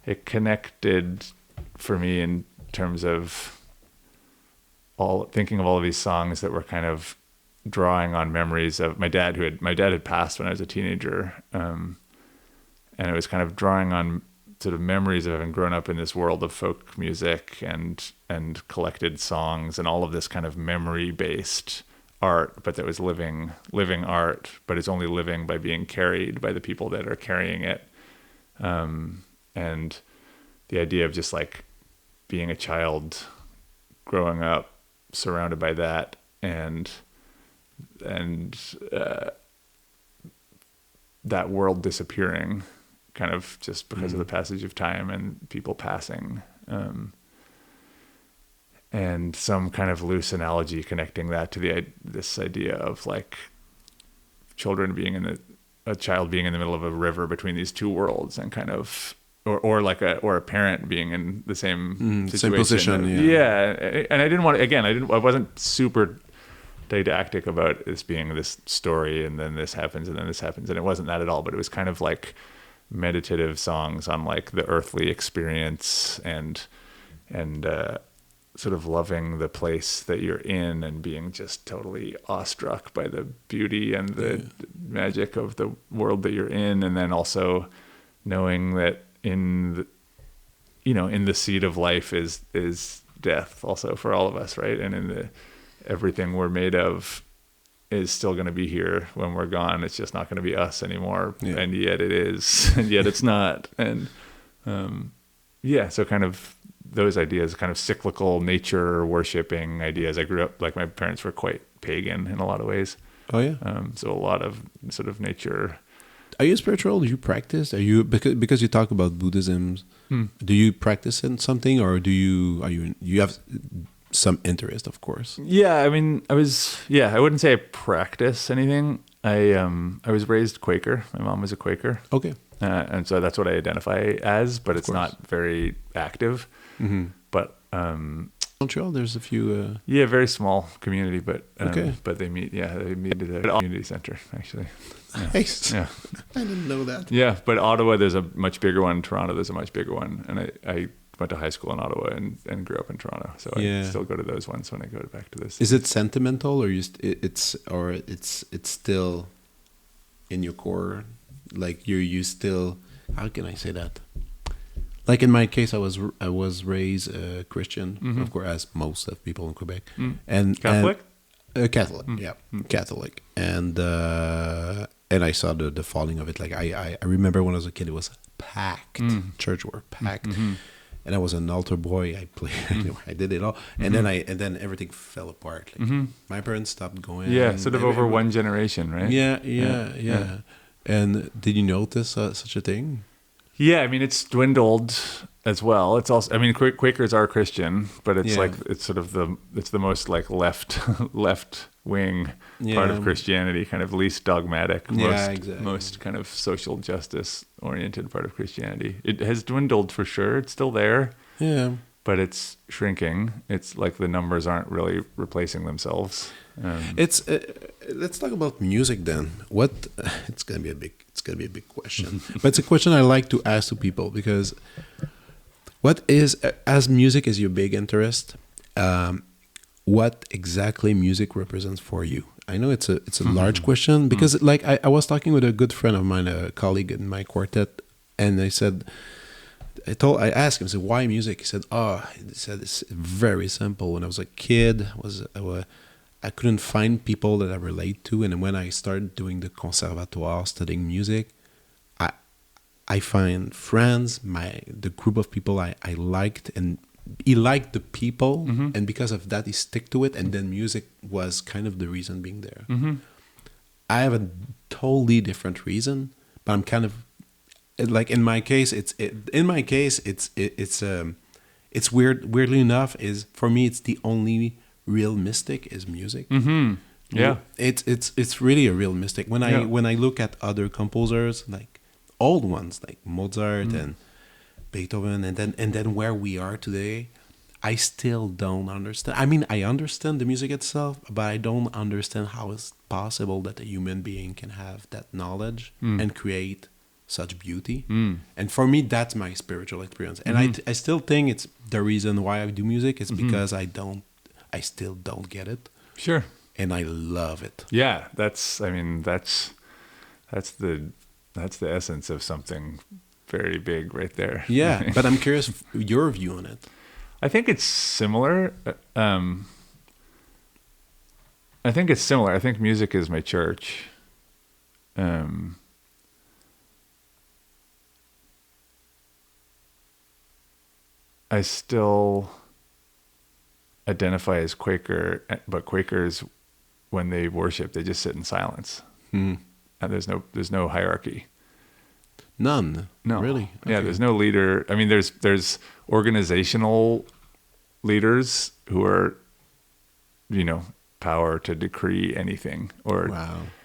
it connected for me in terms of thinking of all of these songs that were kind of drawing on memories of my dad had passed when I was a teenager. And it was kind of drawing on sort of memories of having grown up in this world of folk music and collected songs and all of this kind of memory based art, but that was living art, but it's only living by being carried by the people that are carrying it. And the idea of just like being a child growing up surrounded by that and that world disappearing kind of just because of the passage of time and people passing, and some kind of loose analogy connecting that to this idea of like children being a child being in the middle of a river between these two worlds, and kind of or a parent being in the same situation. Same position, yeah. And I wasn't super didactic about this being this story and then this happens and then this happens, and it wasn't that at all, but it was kind of like meditative songs on like the earthly experience and sort of loving the place that you're in and being just totally awestruck by the beauty and the magic of the world that you're in, and then also knowing that in the seed of life is death also for all of us, right? And in everything we're made of is still going to be here when we're gone. It's just not going to be us anymore. Yeah. And yet it is, and yet it's not. And so kind of those ideas, kind of cyclical nature worshipping ideas. I grew up, like my parents were quite pagan in a lot of ways. Oh yeah. So a lot of sort of nature. Are you spiritual? Do you practice? Are you because you talk about Buddhism? Do you practice in something, or you have some interest, of course? Yeah, I mean, I wouldn't say I practice anything. I was raised Quaker. My mom was a Quaker. Okay. And so that's what I identify as, but it's not very active. Mm-hmm. But Montreal, there's a few. very small community, but okay. But they meet at the community center actually. Yeah. Nice. Yeah, I didn't know that. yeah. But Ottawa, there's a much bigger one. Toronto, there's a much bigger one, and I went to high school in Ottawa and grew up in Toronto, so I still go to those ones when I go back to this. Is it sentimental, or it's still in your core? Like you still, how can I say that? Like in my case, I was raised Christian, of course, as most of people in Quebec, and Catholic. Catholic, yeah, Catholic, and I saw the falling of it. Like I remember when I was a kid, it was packed. Church were packed, and I was an altar boy. I played, I did it all, and then everything fell apart. Like my parents stopped going. Yeah, sort of over one generation, right? Yeah. And did you notice such a thing? Yeah, I mean, it's dwindled as well. It's also, I mean, Quakers are Christian, but it's like, it's sort of it's the most like left wing part of Christianity, kind of least dogmatic, most kind of social justice oriented part of Christianity. It has dwindled for sure. It's still there. Yeah. But it's shrinking. It's like the numbers aren't really replacing themselves. Let's talk about music then. It's gonna be a big question, but it's a question I like to ask to people, because as music is your big interest, what exactly music represents for you? I know it's a large question, because like I was talking with a good friend of mine, a colleague in my quartet, and I asked him, I said, why music? He said, it's very simple. When I was a kid, I couldn't find people that I relate to, and when I started doing the conservatoire, studying music, I find friends, the group of people I liked, and he liked the people, and because of that, he stick to it, and then music was kind of the reason being there. I have a totally different reason, but I'm kind of like in my case, it's weird. Weirdly enough, is for me, it's the only real mystic is music. Yeah, it's really a real mystic. When I look at other composers, like old ones like Mozart and Beethoven, and then where we are today, I still don't understand. I mean, I understand the music itself, but I don't understand how it's possible that a human being can have that knowledge and create such beauty. And for me, that's my spiritual experience. And I still think it's the reason why I do music is because I still don't get it. Sure. And I love it. Yeah, that's the essence of something very big right there. Yeah, but I'm curious your view on it. I think it's similar. I think music is my church. I still identify as Quaker, but Quakers, when they worship, they just sit in silence, and there's no hierarchy. None. No. Really? Okay. Yeah, there's no leader. I mean, there's organizational leaders who are, power to decree anything, or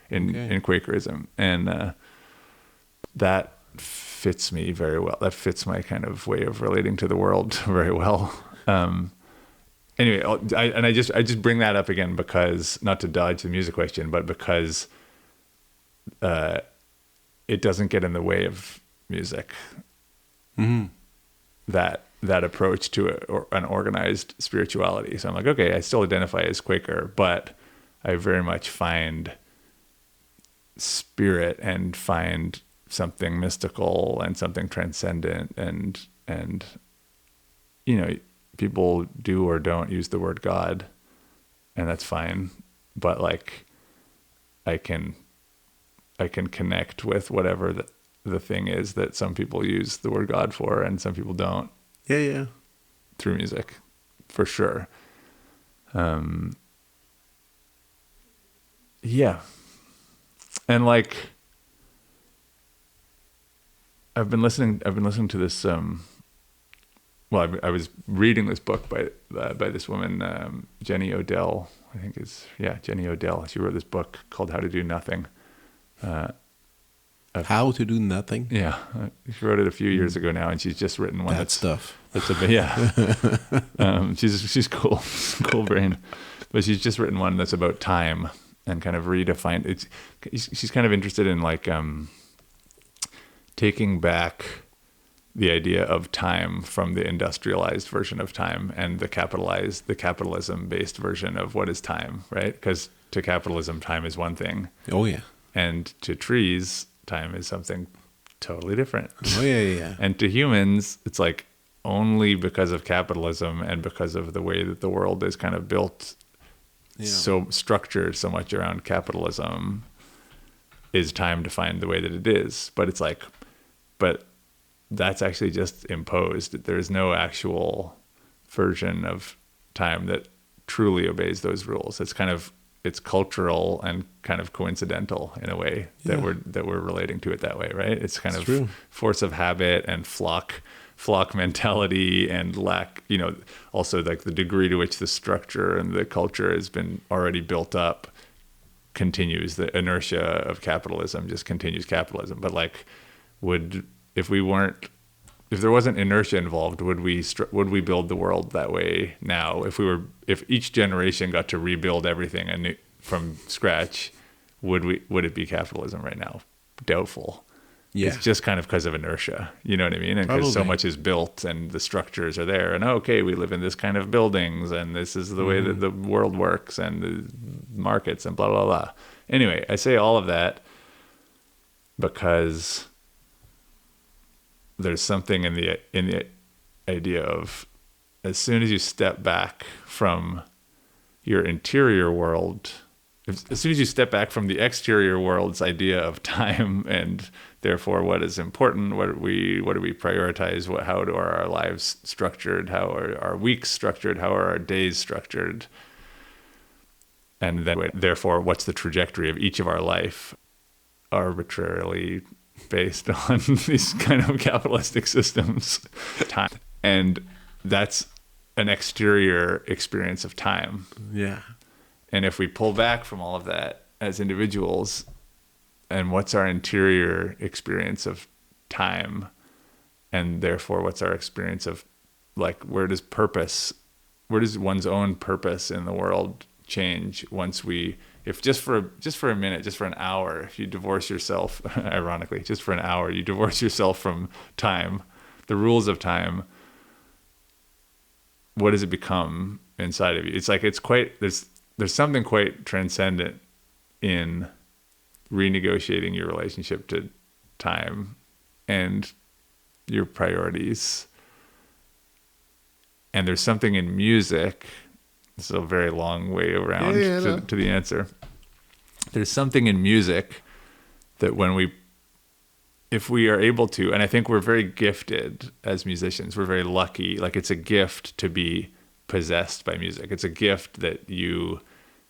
in Quakerism, and that fits me very well. That fits my kind of way of relating to the world very well. Anyway, I just bring that up again because, not to dodge the music question, but because it doesn't get in the way of music. That approach to an organized spirituality. So I'm like, okay, I still identify as Quaker, but I very much find spirit and find something mystical and something transcendent, and people do or don't use the word God, and that's fine, but like I can connect with whatever the thing is that some people use the word God for and some people don't. Yeah. Through music, for sure. Yeah. And like, I've been listening to this, well, I was reading this book by this woman, Jenny Odell, I think Jenny Odell. She wrote this book called How to Do Nothing. How to Do Nothing? Yeah. She wrote it a few years ago now, and she's just written one that's stuff. That's a bit, yeah. She's cool, cool brain. But she's just written one that's about time and kind of redefined it. She's kind of interested in like taking back the idea of time from the industrialized version of time and the capitalism-based version of what is time, right? Because to capitalism, time is one thing. Oh, yeah. And to trees, time is something totally different. Oh, yeah. And to humans, it's like only because of capitalism and because of the way that the world is kind of built, so structured so much around capitalism, is time defined the way that it is. But it's like, but that's actually just imposed. There's no actual version of time that truly obeys those rules. It's cultural and kind of coincidental in a way that we're relating to it that way, right? It's kind of force of habit and flock mentality and lack, also like the degree to which the structure and the culture has been already built up continues. The inertia of capitalism just continues capitalism. But like, if there wasn't inertia involved, would we build the world that way now? If each generation got to rebuild everything anew from scratch, would it be capitalism right now? Doubtful. Yeah. It's just kind of because of inertia, you know what I mean? And because so much is built and the structures are there, and okay, we live in this kind of buildings, and this is the way that the world works, and the markets, and blah blah blah. Anyway, I say all of that because there's something in the idea of, as soon as you step back from your interior world, as soon as you step back from the exterior world's idea of time and therefore what is important, what do we prioritize, how are our lives structured, how are our weeks structured, how are our days structured, and then therefore what's the trajectory of each of our life, arbitrarily based on these kind of capitalistic systems, time. And that's an exterior experience of time. Yeah. And if we pull back from all of that as individuals, and what's our interior experience of time, and therefore what's our experience of, like, where does one's own purpose in the world change once if just for a minute, just for an hour, if you divorce yourself, ironically, just for an hour, you divorce yourself from time, the rules of time, what does it become inside of you? It's like, there's something quite transcendent in renegotiating your relationship to time and your priorities. And there's something in music. This is a very long way around to the answer. There's something in music that if we are able to, and I think we're very gifted as musicians, we're very lucky. Like, it's a gift to be possessed by music. It's a gift that you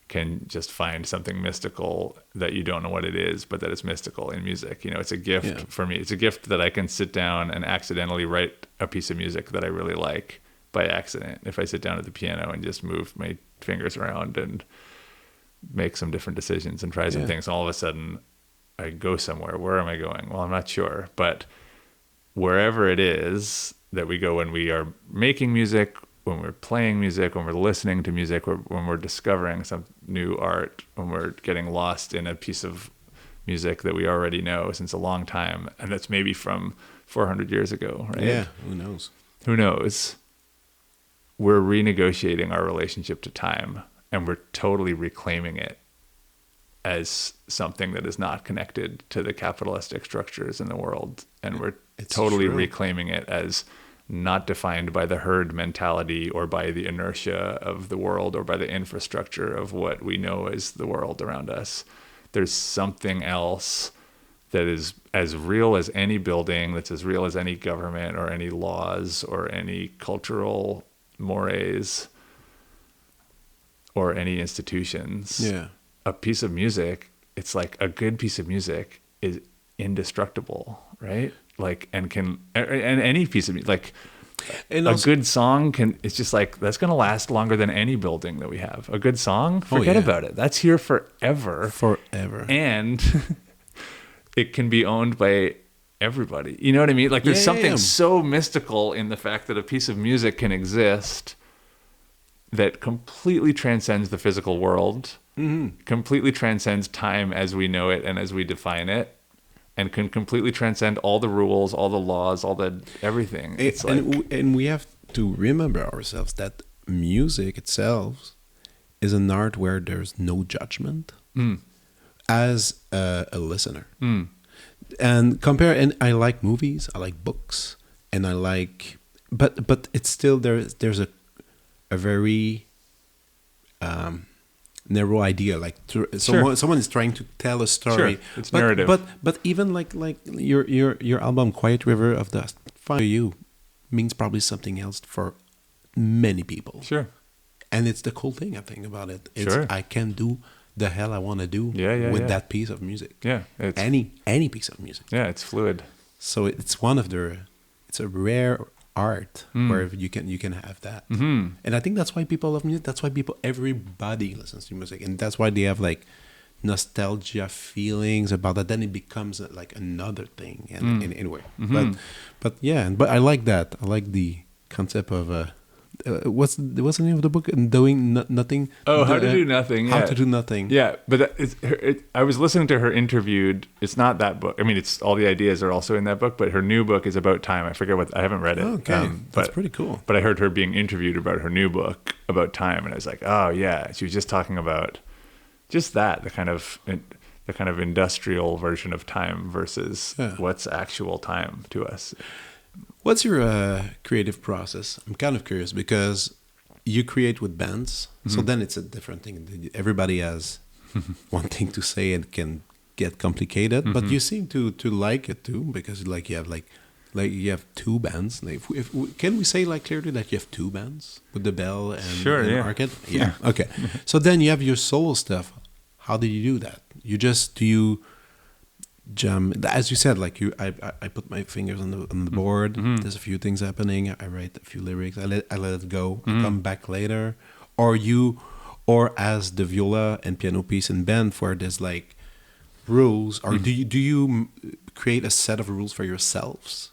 can just find something mystical that you don't know what it is, but that it's mystical in music. It's a gift for me. It's a gift that I can sit down and accidentally write a piece of music that I really like by accident. If I sit down at the piano and just move my fingers around and make some different decisions and try some things, all of a sudden I go somewhere. Where am I going? Well, I'm not sure, but wherever it is that we go when we are making music, when we're playing music, when we're listening to music, when we're discovering some new art, when we're getting lost in a piece of music that we already know since a long time, and that's maybe from 400 years ago, right? Yeah, who knows? We're renegotiating our relationship to time, and we're totally reclaiming it as something that is not connected to the capitalistic structures in the world. And we're totally reclaiming it as not defined by the herd mentality or by the inertia of the world or by the infrastructure of what we know as the world around us. There's something else that is as real as any building, that's as real as any government or any laws or any cultural mores or any institutions. Yeah. a piece of music, it's like a good piece of music is indestructible, right? Like, and any piece of music, like And a also, good song it's just like, that's going to last longer than any building that we have. A good song, forget about it. That's here forever. forever. And it can be owned by everybody. You know what I mean? Like, there's something so mystical in the fact that a piece of music can exist that completely transcends the physical world, completely transcends time as we know it and as we define it, and can completely transcend all the rules, all the laws, all the everything. It's and we have to remember ourselves that music itself is an art where there's no judgment as a listener. And I like movies, I like books, and I like, but it's still there's a very narrow idea, like someone is trying to tell a story. Sure. It's narrative. But even like your album Quiet River of Dust, for you means probably something else for many people. Sure. And it's the cool thing I think about it. It's I can do the hell I want to do with that piece of music. Yeah. Any piece of music. Yeah, it's fluid. So it's it's a rare art where you can have that. And I think that's why people love music. That's why everybody listens to music, and that's why they have like nostalgia feelings about that. Then it becomes like another thing, and anyway. But I like that. I like the concept of what's the name of the book? Doing nothing. Oh, How to Do Nothing. How to Do Nothing. Yeah, but I was listening to her interviewed. It's not that book. I mean, it's all the ideas are also in that book, but her new book is about time. I forget I haven't read it. Okay, that's pretty cool. But I heard her being interviewed about her new book about time, and I was like, oh yeah, she was just talking about just that, the kind of industrial version of time versus what's actual time to us. What's your creative process? I'm kind of curious because you create with bands, so then it's a different thing. Everybody has one thing to say and can get complicated, but you seem to like it too, because like you have two bands. Can we say like clearly that you have two bands with the Bell and Arcade? Yeah. Okay. So then you have your solo stuff. How do you do that? Do you jam, as you said, like I put my fingers on the board. There's a few things happening. I write a few lyrics. I let it go. I come back later. Or as the viola and piano piece in band, where there's like rules. Or do you create a set of rules for yourselves?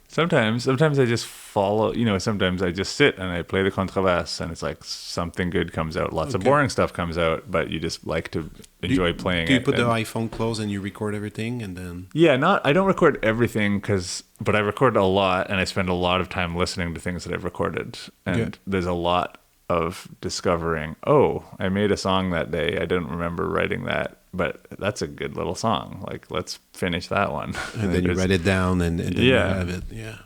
Sometimes I just follow, sometimes I just sit and I play the contrebasse, and it's like something good comes out. Lots of boring stuff comes out, but you just like to enjoy playing it. Do you put the iPhone close and you record everything and then? Yeah, I don't record everything but I record a lot, and I spend a lot of time listening to things that I've recorded. And there's a lot of discovering, I made a song that day. I didn't remember writing that, but that's a good little song. Like, let's finish that one. And then you write it down and then you have it. Yeah.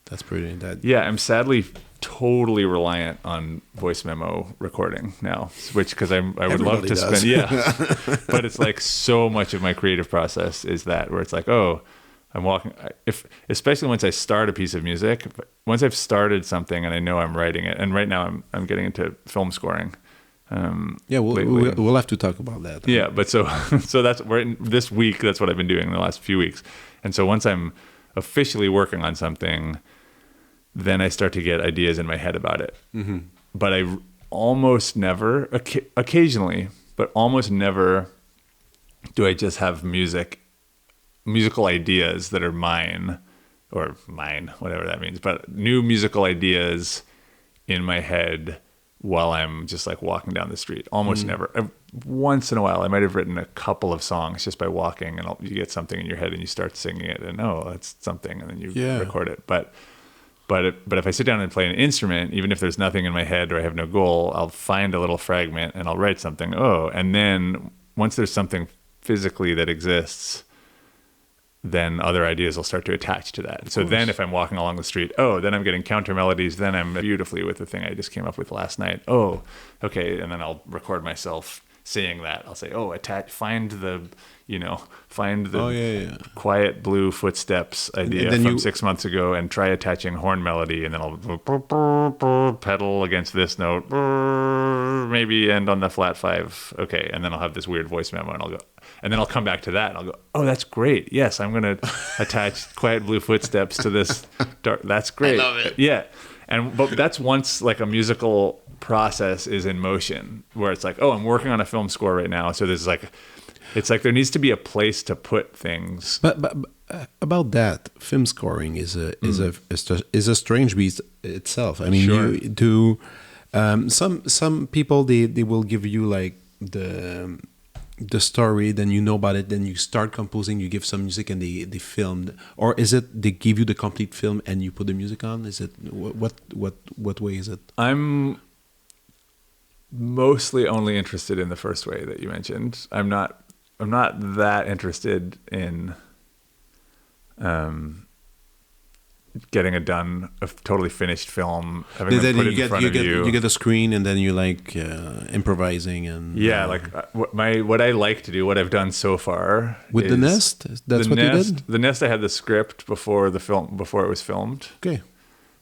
That's pretty. I'm sadly totally reliant on voice memo recording now, because I would love to spend. But it's like so much of my creative process is that, where it's like, I'm walking, especially once I start a piece of music, once I've started something and I know I'm writing it, and right now I'm getting into film scoring. We'll have to talk about that. Yeah, but so that's this week. That's what I've been doing in the last few weeks. And so once I'm officially working on something, then I start to get ideas in my head about it. But I almost never, occasionally, but almost never, do I just have musical ideas that are mine, whatever that means. But new musical ideas in my head while I'm just like walking down the street. Almost never. Once in a while, I might have written a couple of songs just by walking, and you get something in your head and you start singing it, and that's something, and then you record it. But if I sit down and play an instrument, even if there's nothing in my head or I have no goal, I'll find a little fragment and I'll write something. And then once there's something physically that exists, then other ideas will start to attach to that. So then if I'm walking along the street, then I'm getting counter melodies. Then I'm beautifully with the thing I just came up with last night. Okay. And then I'll record myself saying that. I'll say, oh, find the quiet blue footsteps idea from 6 months ago and try attaching horn melody, and then I'll pedal against this note, maybe end on the flat 5. Okay. And then I'll have this weird voice memo, and I'll go, and then I'll come back to that and I'll go, oh, that's great. Yes, I'm going to attach quiet blue footsteps to this dark. That's great. I love it. Yeah. But that's once like a musical process is in motion, where it's like, oh, I'm working on a film score right now. So there's like, it's like there needs to be a place to put things. But about that, film scoring is a strange beast itself. I mean, sure. Some people they will give you like the story, then you know about it, then you start composing, you give some music, and they filmed. Or is it they give you the complete film and you put the music on? Is it what way is it? I'm mostly only interested in the first way that you mentioned. I'm not that interested in getting a totally finished film, having them put it in front of you. You get a screen, and then you like improvising and like what I like to do, what I've done so far with the Nest. That's what you did. The Nest, I had the script before it was filmed. Okay.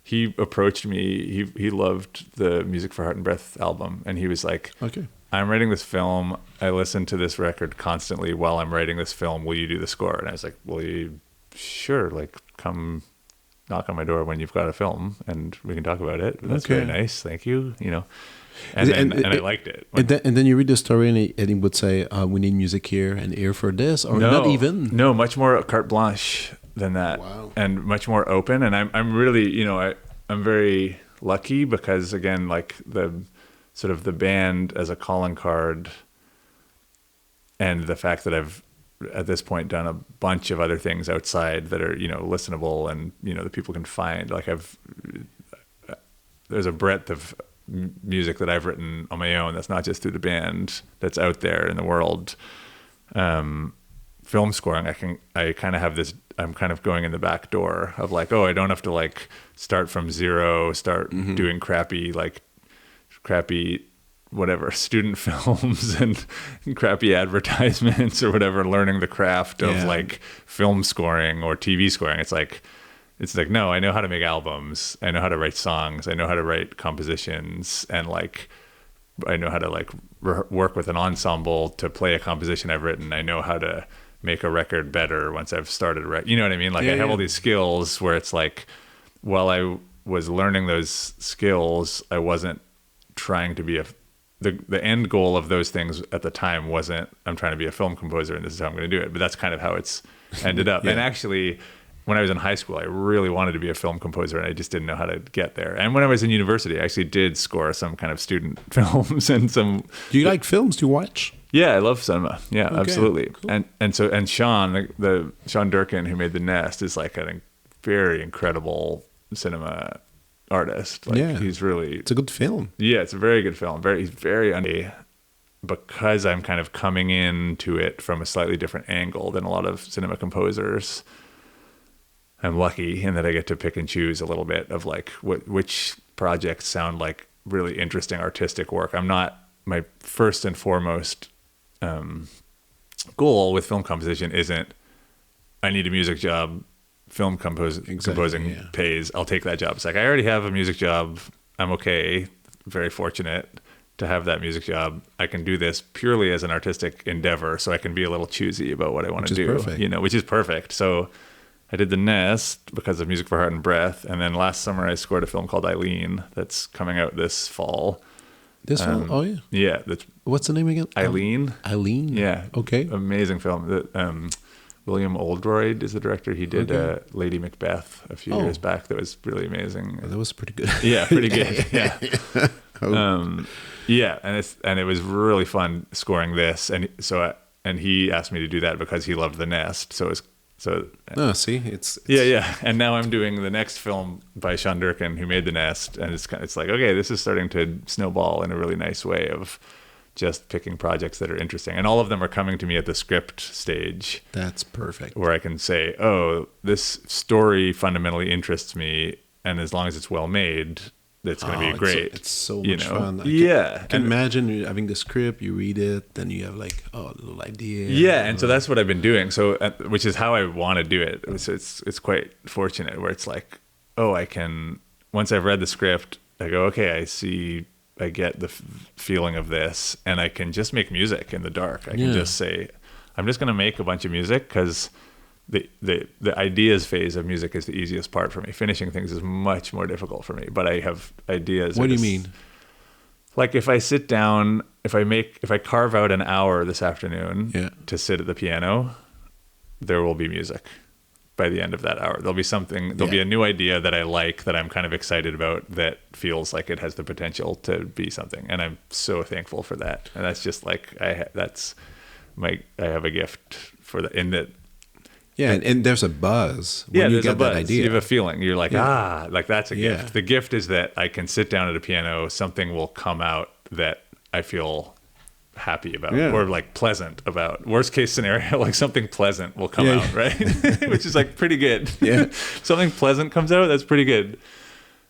He approached me. He loved the Music for Heart and Breath album, and he was like, "Okay, I'm writing this film. I listen to this record constantly while I'm writing this film. Will you do the score?" And I was like, "Well, sure. Like, come knock on my door when you've got a film, and we can talk about it." That's very nice. Thank you. And I liked it. And then you read the story, and he would say, "We need music here and here for this," or not even. No, much more carte blanche than that. Wow. And much more open. And I'm really, I'm very lucky because, again, like the sort of the band as a calling card, and the fact that I've at this point done a bunch of other things outside that are, listenable and, that people can find. Like there's a breadth of music that I've written on my own that's not just through the band, that's out there in the world. Film scoring, I kind of have this, I'm kind of going in the back door of like, oh, I don't have to like start from zero, doing crappy whatever student films and crappy advertisements or whatever, learning the craft of like film scoring or TV scoring. It's like, no, I know how to make albums. I know how to write songs. I know how to write compositions, and like, I know how to like work with an ensemble to play a composition I've written. I know how to make a record better once I've started a record. You know what I mean? Like I have all these skills where it's like, while I was learning those skills, I wasn't trying to be the end goal of those things at the time wasn't, I'm trying to be a film composer and this is how I'm going to do it. But that's kind of how it's ended up. And actually, when I was in high school, I really wanted to be a film composer, and I just didn't know how to get there. And when I was in university, I actually did score some kind of student films and some. Do you like films to watch? Yeah, I love cinema. Yeah, absolutely. Cool. And Sean, Sean Durkin, who made The Nest, is like a very incredible cinema artist. Like he's really, it's a good film. Yeah, it's a very good film. He's very because I'm kind of coming into it from a slightly different angle than a lot of cinema composers. I'm lucky in that I get to pick and choose a little bit of like which projects sound like really interesting artistic work. I'm not, my first and foremost goal with film composition isn't I need a music job. Film composing pays. I'll take that job. It's like I already have a music job. I'm okay. Very fortunate to have that music job. I can do this purely as an artistic endeavor, so I can be a little choosy about what I want to do. Perfect. Which is perfect. So I did The Nest because of Music for Heart and Breath, and then last summer I scored a film called Eileen that's coming out this fall. This one? Oh yeah. Yeah. What's the name again? Eileen. Eileen. Yeah. Okay. Amazing film. William Oldroyd is the director. He did Lady Macbeth a few years back. That was really amazing. That was pretty good. Yeah, pretty good. Yeah. And it was really fun scoring this, and he asked me to do that because he loved The Nest. And now I'm doing the next film by Sean Durkin, who made The Nest, and it's like, okay, this is starting to snowball in a really nice way of just picking projects that are interesting. And all of them are coming to me at the script stage. That's perfect. Where I can say, oh, this story fundamentally interests me, and as long as it's well made, that's going to be great. It's so you much know? fun. I can imagine you having the script, you read it, then you have like, a little idea. Yeah, and so that's what I've been doing. So, which is how I want to do it. It's quite fortunate where it's like, I can, once I've read the script, I go, okay, I get the feeling of this, and I can just make music in the dark. I can just say, I'm just going to make a bunch of music, because the ideas phase of music is the easiest part for me. Finishing things is much more difficult for me, but I have ideas. What do you mean? Like if I sit down, if I carve out an hour this afternoon to sit at the piano, there will be music by the end of that hour. There'll be a new idea that I like, that I'm kind of excited about, that feels like it has the potential to be something. And I'm so thankful for that. And that's just like, I have a gift for that, in that. Yeah, and there's a buzz when you get that idea. You have a feeling. You're like, like that's a gift. The gift is that I can sit down at a piano, something will come out that I feel happy about, or like pleasant about. Worst case scenario, like something pleasant will come out, right? Which is like pretty good. Yeah. Something pleasant comes out, that's pretty good.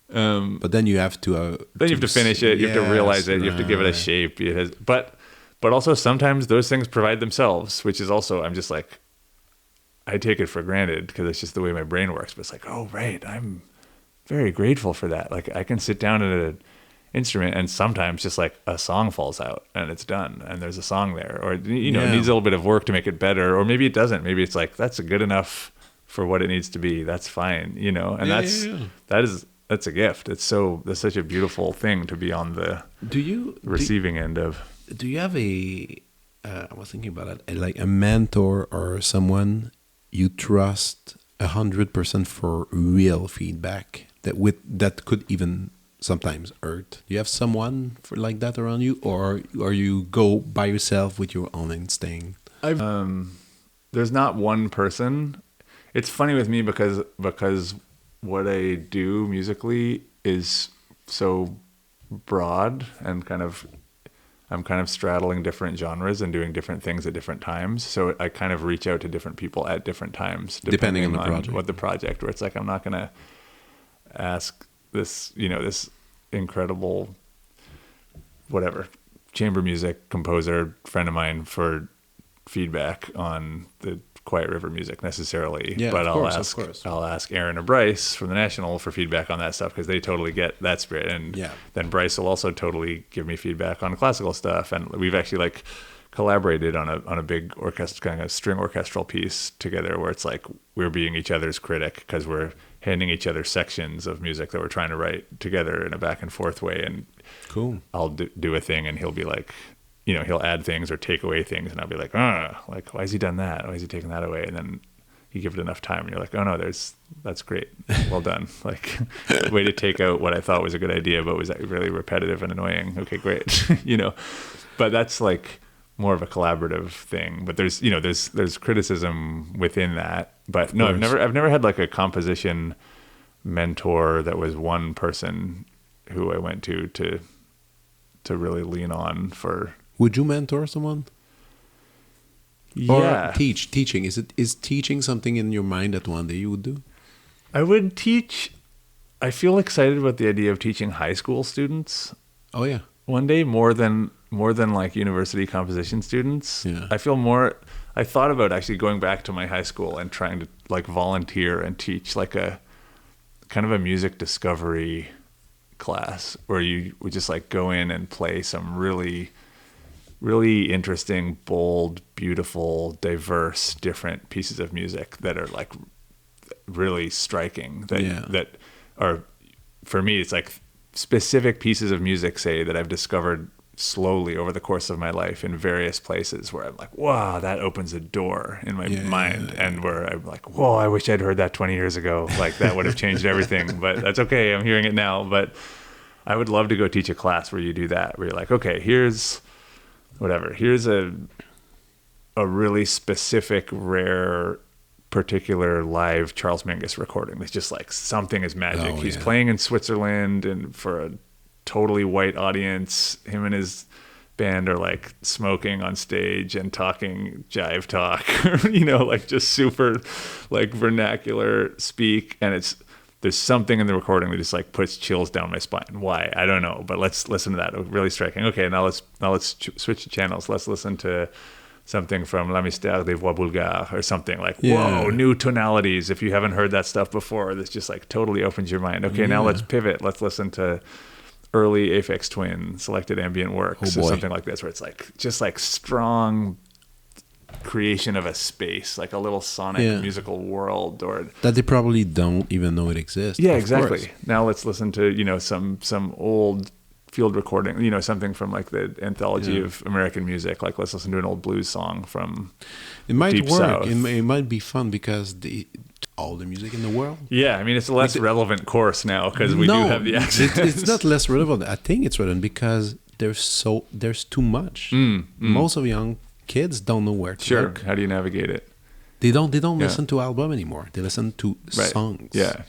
But then you have to... then you have to finish it, you have to realize it, you have to give it a shape. But also sometimes those things provide themselves, which is also, I'm just like, I take it for granted because it's just the way my brain works. But it's like, oh, right, I'm very grateful for that. Like I can sit down at an instrument and sometimes just like a song falls out and it's done and there's a song there. Or, it needs a little bit of work to make it better. Or maybe it doesn't. Maybe it's like, that's good enough for what it needs to be. That's fine, And that's a gift. That's such a beautiful thing to be on the receiving end of. Do you have I was thinking about it, like a mentor or someone you trust 100% for real feedback that could even sometimes hurt? Do you have someone like that around you, or you go by yourself with your own instinct? There's not one person. It's funny with me because what I do musically is so broad and I'm kind of straddling different genres and doing different things at different times. So I kind of reach out to different people at different times, depending on the project. What the project, where it's like, I'm not going to ask this, this incredible, whatever, chamber music composer friend of mine for feedback on the Quiet River music necessarily, but I'll ask Aaron or Bryce from the National for feedback on that stuff, because they totally get that spirit, and then Bryce will also totally give me feedback on classical stuff, and we've actually like collaborated on a big orchestra, kind of string orchestral piece together, where it's like we're being each other's critic because we're handing each other sections of music that we're trying to write together in a back and forth way, and I'll do a thing and he'll be like, he'll add things or take away things, and I'll be like, like, why has he done that? Why has he taken that away? And then you give it enough time, and you're like, oh no, that's great, well done. Like, way to take out what I thought was a good idea, but was really repetitive and annoying. Okay, great, But that's like more of a collaborative thing. But there's criticism within that. But no, I've never had like a composition mentor that was one person who I went to really lean on for. Would you mentor someone? Yeah. Or teaching. Is teaching something in your mind that one day you would do? I would teach. I feel excited about the idea of teaching high school students. Oh yeah. One day, more than like university composition students. Yeah. I thought about actually going back to my high school and trying to like volunteer and teach like a kind of a music discovery class where you would just like go in and play some really, really interesting, bold, beautiful, diverse, different pieces of music that are like really striking. That are, for me, it's like specific pieces of music, say, that I've discovered slowly over the course of my life in various places where I'm like, wow, that opens a door in my mind. And where I'm like, whoa, I wish I'd heard that 20 years ago. Like that would have changed everything, but that's okay. I'm hearing it now. But I would love to go teach a class where you do that, where you're like, okay, here's a really specific, rare, particular live Charles Mingus recording. It's just like something is magic. He's playing in Switzerland and for a totally white audience. Him and his band are like smoking on stage and talking jive talk, like just super like vernacular speak. And there's something in the recording that just like puts chills down my spine. Why? I don't know, but let's listen to that. Really striking. Okay, now let's switch the channels. Let's listen to something from La Mystère des Voix Bulgares or something like, whoa, new tonalities. If you haven't heard that stuff before, this just like totally opens your mind. Okay, now let's pivot. Let's listen to early Aphex Twin selected ambient works or something like this, where it's like just like strong creation of a space, like a little sonic musical world, or that they probably don't even know it exists. Yeah, exactly. Course. Now let's listen to, you know, some old field recording, you know, something from like the anthology of American music. Like let's listen to an old blues song from Deep South. It might be fun because all the music in the world. Yeah, I mean, it's a less relevant course now because we do have the access. It's not less relevant. I think it's relevant because there's too much. Most of young kids don't know where to look. How do you navigate it? They don't listen to album anymore. They listen to songs. Yeah.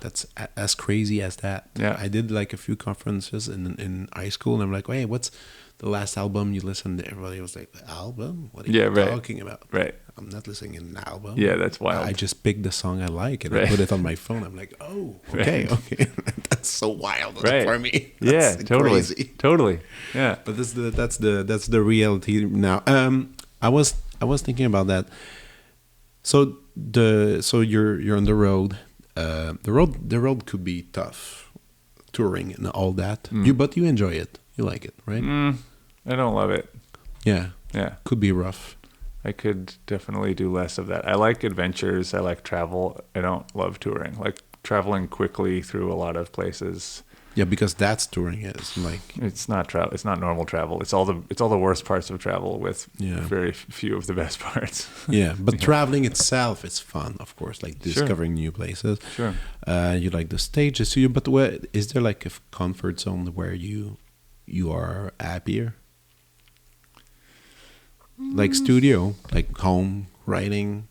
That's as crazy as that. Yeah. I did like a few conferences in high school, and I'm like, hey, what's the last album you listened to? Everybody was like, the album? What are you talking about? Right. I'm not listening to an album. Yeah, that's wild. I just picked the song I like and I put it on my phone. I'm like, oh, okay. That's so wild for me. That's crazy. Totally. Yeah. But that's the reality now. I was thinking about that. So you're on the road. The road could be tough, touring and all that. But you enjoy it. You like it, right? I don't love it. Yeah. Could be rough. I could definitely do less of that. I like adventures. I like travel. I don't love touring. Like traveling quickly through a lot of places. Yeah, because that's touring is like it's not travel. It's not normal travel. It's all the worst parts of travel with very few of the best parts. Yeah, but traveling itself is fun, of course. Like discovering new places. Sure. You like the stages. But is there like a comfort zone where you are happier? Like studio, like home writing.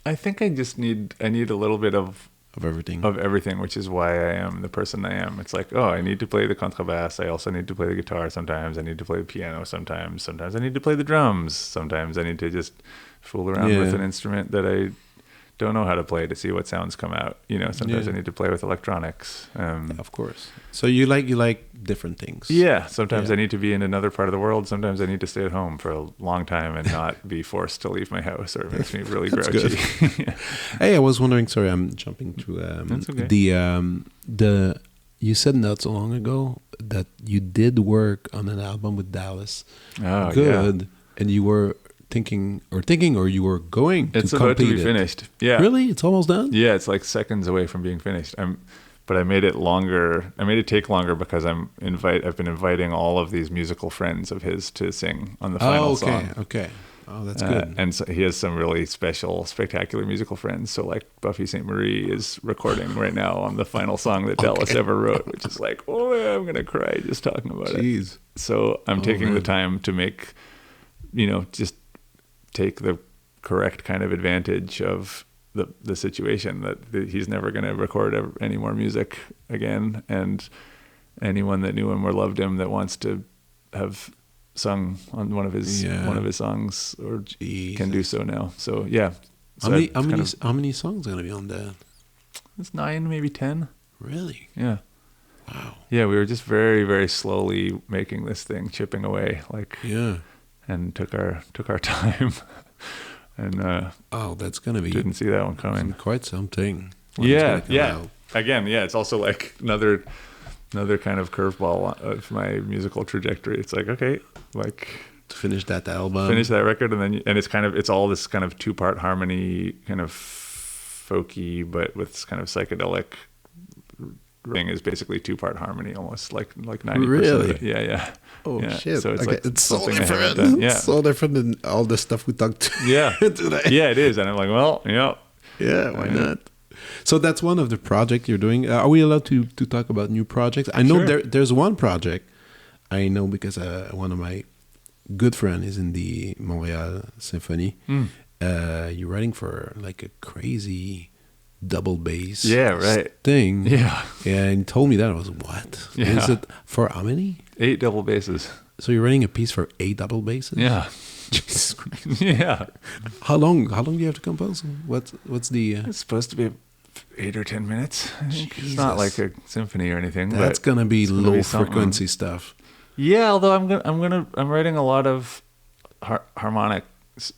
I think I need a little bit of everything, which is why I am the person I am. It's like, I need to play the contrebasse. I also need to play the guitar sometimes. I need to play the piano sometimes. Sometimes I need to play the drums. Sometimes I need to just fool around with an instrument that I don't know how to play to see what sounds come out. You know, sometimes I need to play with electronics. Of course. So you like different things. Yeah. Sometimes I need to be in another part of the world. Sometimes I need to stay at home for a long time and not be forced to leave my house, or it makes me really grouchy. Hey, I was wondering. Sorry, I'm jumping to That's okay. You said not so long ago that you did work on an album with Dallas. Oh, good. And you were thinking or you were going it's to about complete to be finished. Yeah. Really? It's almost done? Yeah, it's like seconds away from being finished. But I made it longer. I made it take longer because I've been inviting all of these musical friends of his to sing on the final song. Okay. Oh, that's good. And so he has some really special, spectacular musical friends. So like Buffy St. Marie is recording right now on the final song that Dallas ever wrote, which is like, I'm going to cry just talking about it. So I'm taking the time to make, just take the correct kind of advantage of the situation that he's never going to record any more music again, and anyone that knew him or loved him that wants to have sung on one of his songs or can do so now. So how many songs are going to be on that? It's 9, maybe 10. Really? Yeah. Wow. Yeah, we were just very, very slowly making this thing, chipping away, and took our time. And that's gonna be didn't see that one coming. Quite something. Again, it's also like another kind of curveball of my musical trajectory. It's like, okay, like to finish that album, finish that record, and it's all this kind of 2-part harmony, kind of folky, but with this kind of psychedelic thing is basically 2-part harmony, almost like 90%. Really? Of it. Yeah. Oh shit! So it's so different. It's so different than all the stuff we talked today. Yeah, it is. And I'm like, well, why not? So that's one of the projects you're doing. Are we allowed to talk about new projects? I know there's one project I know because one of my good friends is in the Montreal Symphony. You're writing for like a crazy double bass thing. Yeah. And he told me that. I was, what? Yeah. Is it for how many? 8 double basses. So you're writing a piece for 8 double basses? Yeah. Jesus Christ. Yeah. How long do you have to compose? What's the... It's supposed to be 8 or 10 minutes. I think. It's not like a symphony or anything. That's gonna be low something. frequency stuff. Yeah, although I'm writing a lot of harmonic.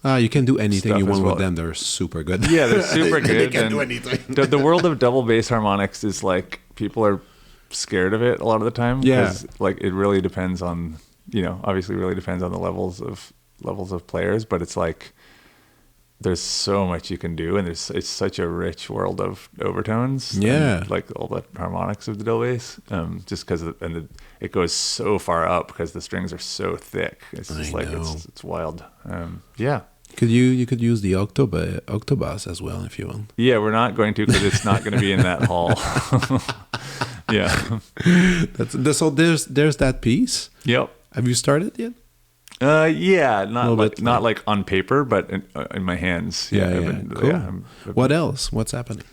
You can do anything Stuff you as want well. with them. They're super good. Yeah, they're super good. They can and do anything. the world of double bass harmonics is like people are scared of it a lot of the time. Yeah. 'Cause, like it really depends on, obviously really depends on the levels of players, but it's like there's so much you can do, and it's such a rich world of overtones. Yeah. And, like all the harmonics of the double bass, just because it goes so far up because the strings are so thick. It's just it's wild. Yeah. You could use the octobass as well if you want. Yeah, we're not going to because it's not going to be in that hall. Yeah. So there's that piece. Yep. Have you started yet? Yeah, not bit, like on paper, but in my hands. Yeah. Cool. What else? What's happening?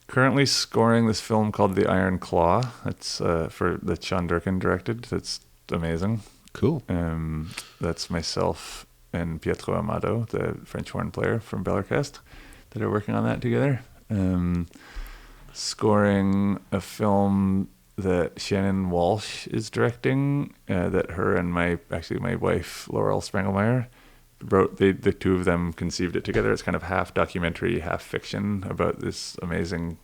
Currently scoring this film called The Iron Claw. It's that Sean Durkin directed. That's amazing. Cool. That's myself and Pietro Amado, the French horn player from Bell Orchestre, that are working on that together. Scoring a film that Shannon Walsh is directing, that her and my wife Laurel Sprangelmeyer wrote. The two of them conceived it together. It's kind of half documentary, half fiction about this amazing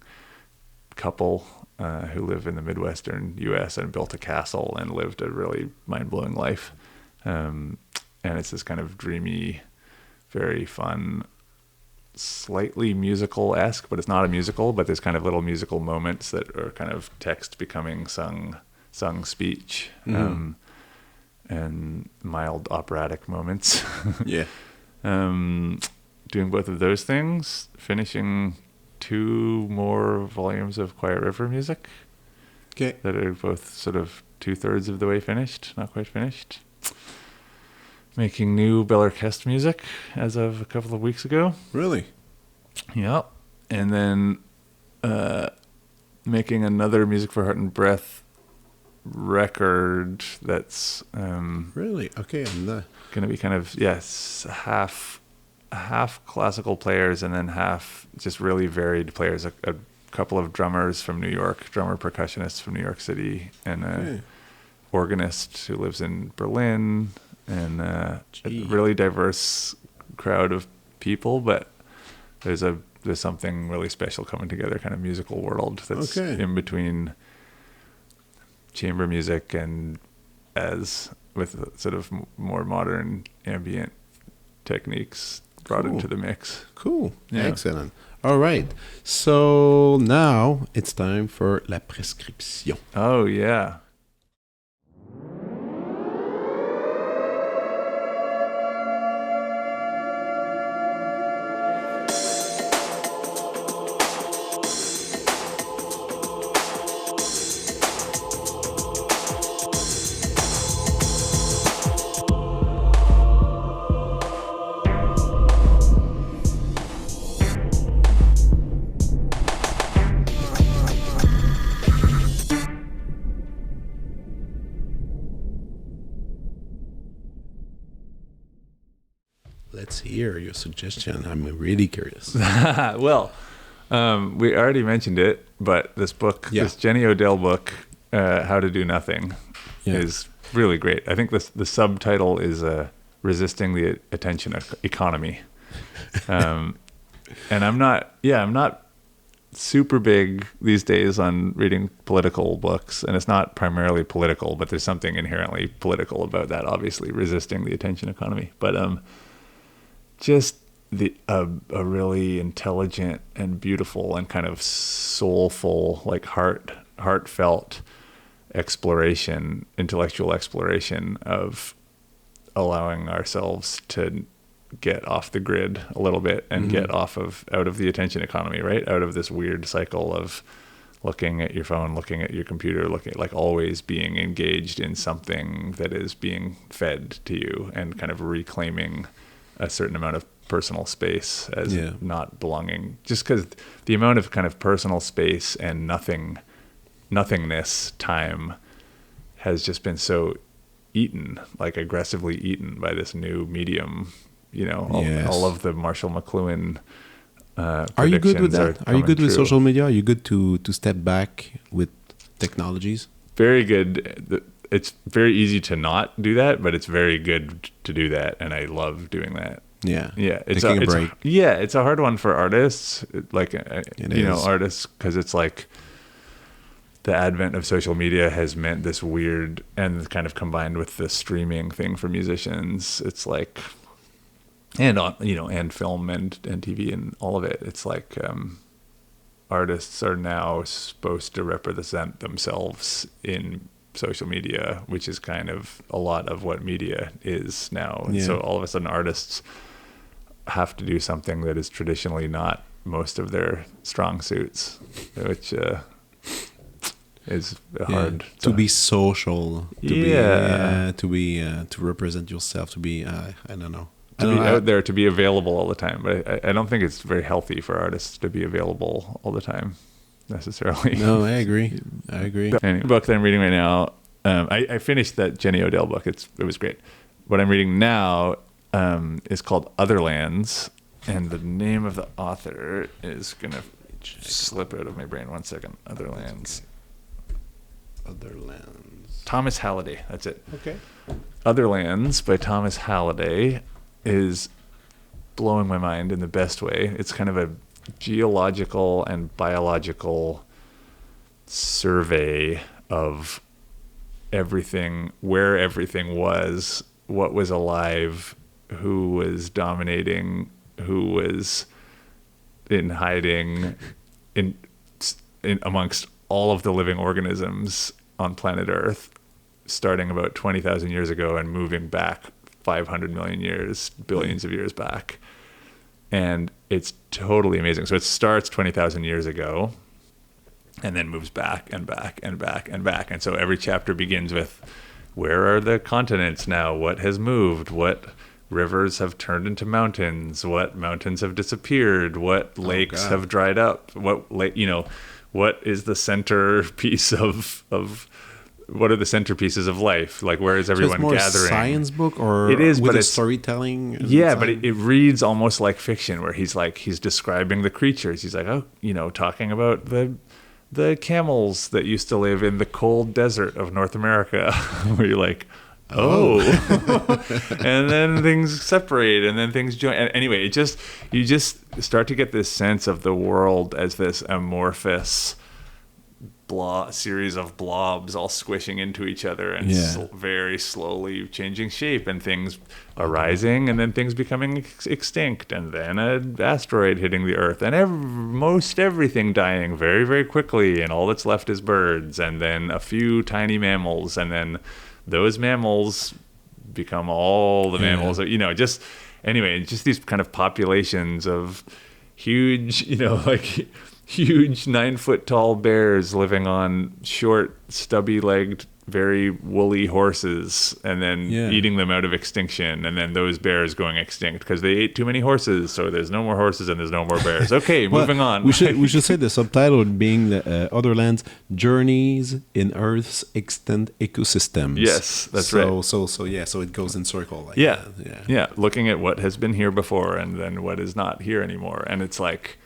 couple who live in the Midwestern U.S. and built a castle and lived a really mind-blowing life. And it's this kind of dreamy, very fun, slightly musical-esque, but it's not a musical, but there's kind of little musical moments that are kind of text becoming sung speech, and mild operatic moments. Yeah. Doing both of those things, finishing 2 more volumes of Quiet River music. Okay. That are both sort of 2/3 of the way finished, not quite finished. Making new Bell Orchestre music as of a couple of weeks ago. Really? Yep. And then making another Music for Heart and Breath record that's Really? Okay. going to be kind of, half classical players and then half just really varied players. A couple of drummers from New York, drummer percussionists from New York City, and a organist who lives in Berlin, and a really diverse crowd of people, but there's something really special coming together, kind of musical world that's in between chamber music and with sort of more modern ambient techniques brought into the mix. Cool. Yeah. Excellent. All right. So now it's time for la prescription. Oh, yeah. Let's hear your suggestion. I'm really curious. Well, we already mentioned it, but this book, this Jenny Odell book, How to Do Nothing, is really great. I think the subtitle is Resisting the Attention Economy. And I'm not super big these days on reading political books, and it's not primarily political, but there's something inherently political about that, obviously, resisting the attention economy. But just a really intelligent and beautiful and kind of soulful, like heartfelt exploration, intellectual exploration of allowing ourselves to get off the grid a little bit and get out of the attention economy, right? Out of this weird cycle of looking at your phone, looking at your computer, like always being engaged in something that is being fed to you, and kind of reclaiming a certain amount of personal space as not belonging, just because the amount of kind of personal space and nothingness time has just been so eaten, like aggressively eaten by this new medium, all of the Marshall McLuhan Are you good with that? Are you good with true. social media? Are you good to step back with technologies? Very good. It's very easy to not do that, but it's very good to do that, and I love doing that. Yeah. Yeah, Taking a break. It's a hard one for artists, like is. artists, because it's like the advent of social media has meant this weird, and kind of combined with the streaming thing for musicians, it's like, and and film and TV and all of it. It's like artists are now supposed to represent themselves in social media, which is kind of a lot of what media is now. And so all of a sudden artists have to do something that is traditionally not most of their strong suits, which is hard to be social, to represent yourself, to be I don't know, to be out there, to be available all the time. But I don't think it's very healthy for artists to be available all the time necessarily. No, I agree. Anyway, the book that I'm reading right now, I finished that Jenny Odell book. It was great. What I'm reading now is called Otherlands, and the name of the author is gonna slip out of my brain. 1 second. Otherlands. Thomas Halliday. That's it. Okay. Otherlands by Thomas Halliday is blowing my mind in the best way. It's kind of a geological and biological survey of everything, where everything was, what was alive, who was dominating, who was in hiding, in amongst all of the living organisms on planet Earth, starting about 20,000 years ago and moving back 500 million years, billions of years back. And it's totally amazing. So it starts 20,000 years ago and then moves back and back and back and back. And so every chapter begins with, where are the continents now? What has moved? What rivers have turned into mountains? What mountains have disappeared? What lakes have dried up? What is the centerpiece of what are the centerpieces of life? Like, where is everyone so it's more gathering? A science book, or it is, with but a it's storytelling? Yeah, but it reads almost like fiction, where he's describing the creatures. He's like, talking about the camels that used to live in the cold desert of North America, where you're like, and then things separate, and then things join. And anyway, you just start to get this sense of the world as this amorphous series of blobs all squishing into each other and very slowly changing shape, and things arising, and then things becoming extinct, and then an asteroid hitting the Earth, and most everything dying very, very quickly, and all that's left is birds, and then a few tiny mammals, and then those mammals become all the mammals. Just these kind of populations of huge, huge 9-foot-tall bears living on short, stubby-legged, very woolly horses, and then eating them out of extinction, and then those bears going extinct because they ate too many horses, so there's no more horses and there's no more bears. Okay, moving on. We should say the subtitle being the Otherlands: Journeys in Earth's Extant Ecosystems. Yes, that's right. So it goes in circle. Looking at what has been here before and then what is not here anymore, and it's like,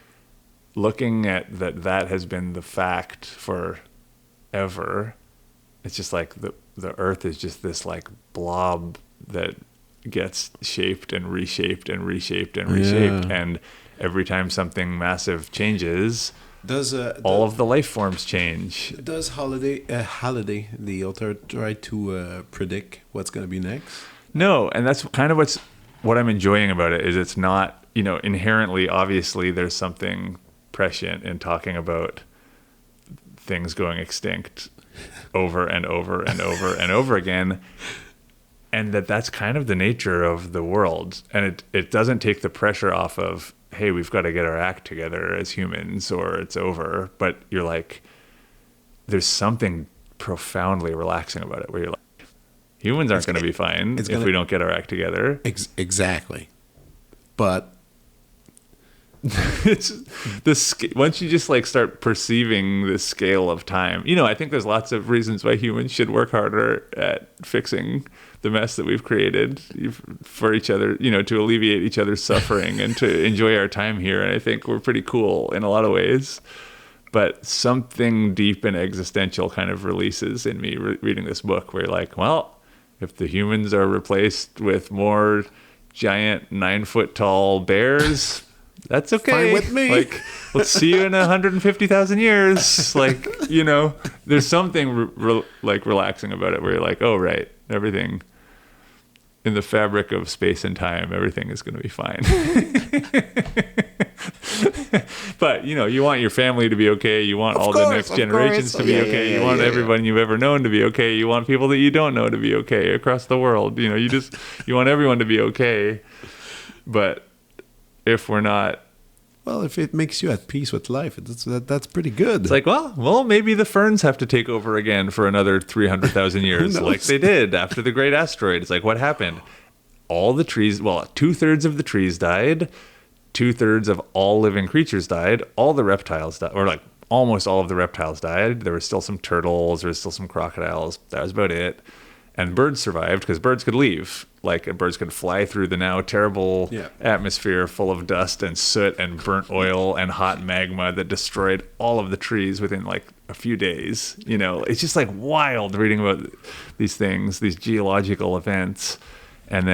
looking at that has been the fact forever. It's just like the Earth is just this like blob that gets shaped and reshaped and reshaped and reshaped, and every time something massive changes, all of the life forms change. Does Halliday, the author, try to predict what's going to be next? No, and that's kind of what I'm enjoying about it. Is it's not, inherently, obviously, there's something prescient in talking about things going extinct over and over and over and over again, and that's kind of the nature of the world, and it doesn't take the pressure off of, hey, we've got to get our act together as humans or it's over. But you're like, there's something profoundly relaxing about it, where you're like, humans aren't going to be fine if we don't get our act together. Exactly. But it's once you just like start perceiving the scale of time, I think there's lots of reasons why humans should work harder at fixing the mess that we've created for each other, to alleviate each other's suffering and to enjoy our time here. And I think we're pretty cool in a lot of ways. But something deep and existential kind of releases in me reading this book, where you're like, well, if the humans are replaced with more giant 9-foot tall bears, that's okay. Fine with me. Like, let's see you in 150,000 years. Like, there's something relaxing about it, where you're like, oh, right, everything in the fabric of space and time, everything is going to be fine. But, you want your family to be okay. You want all the next generations to be okay. You want everyone you've ever known to be okay. You want people that you don't know to be okay across the world. You want everyone to be okay. But if we're not... Well, if it makes you at peace with life, that's pretty good. It's like, well, maybe the ferns have to take over again for another 300,000 years, like they did after the great asteroid. It's like, what happened? All the trees, 2/3 of the trees died, 2/3 of all living creatures died, all the reptiles died, or like almost all of the reptiles died. There were still some turtles, there was still some crocodiles. That was about it. And birds survived because birds could leave. Like, birds could fly through the now terrible atmosphere full of dust and soot and burnt oil and hot magma that destroyed all of the trees within like a few days. It's just like wild reading about these things, these geological events. And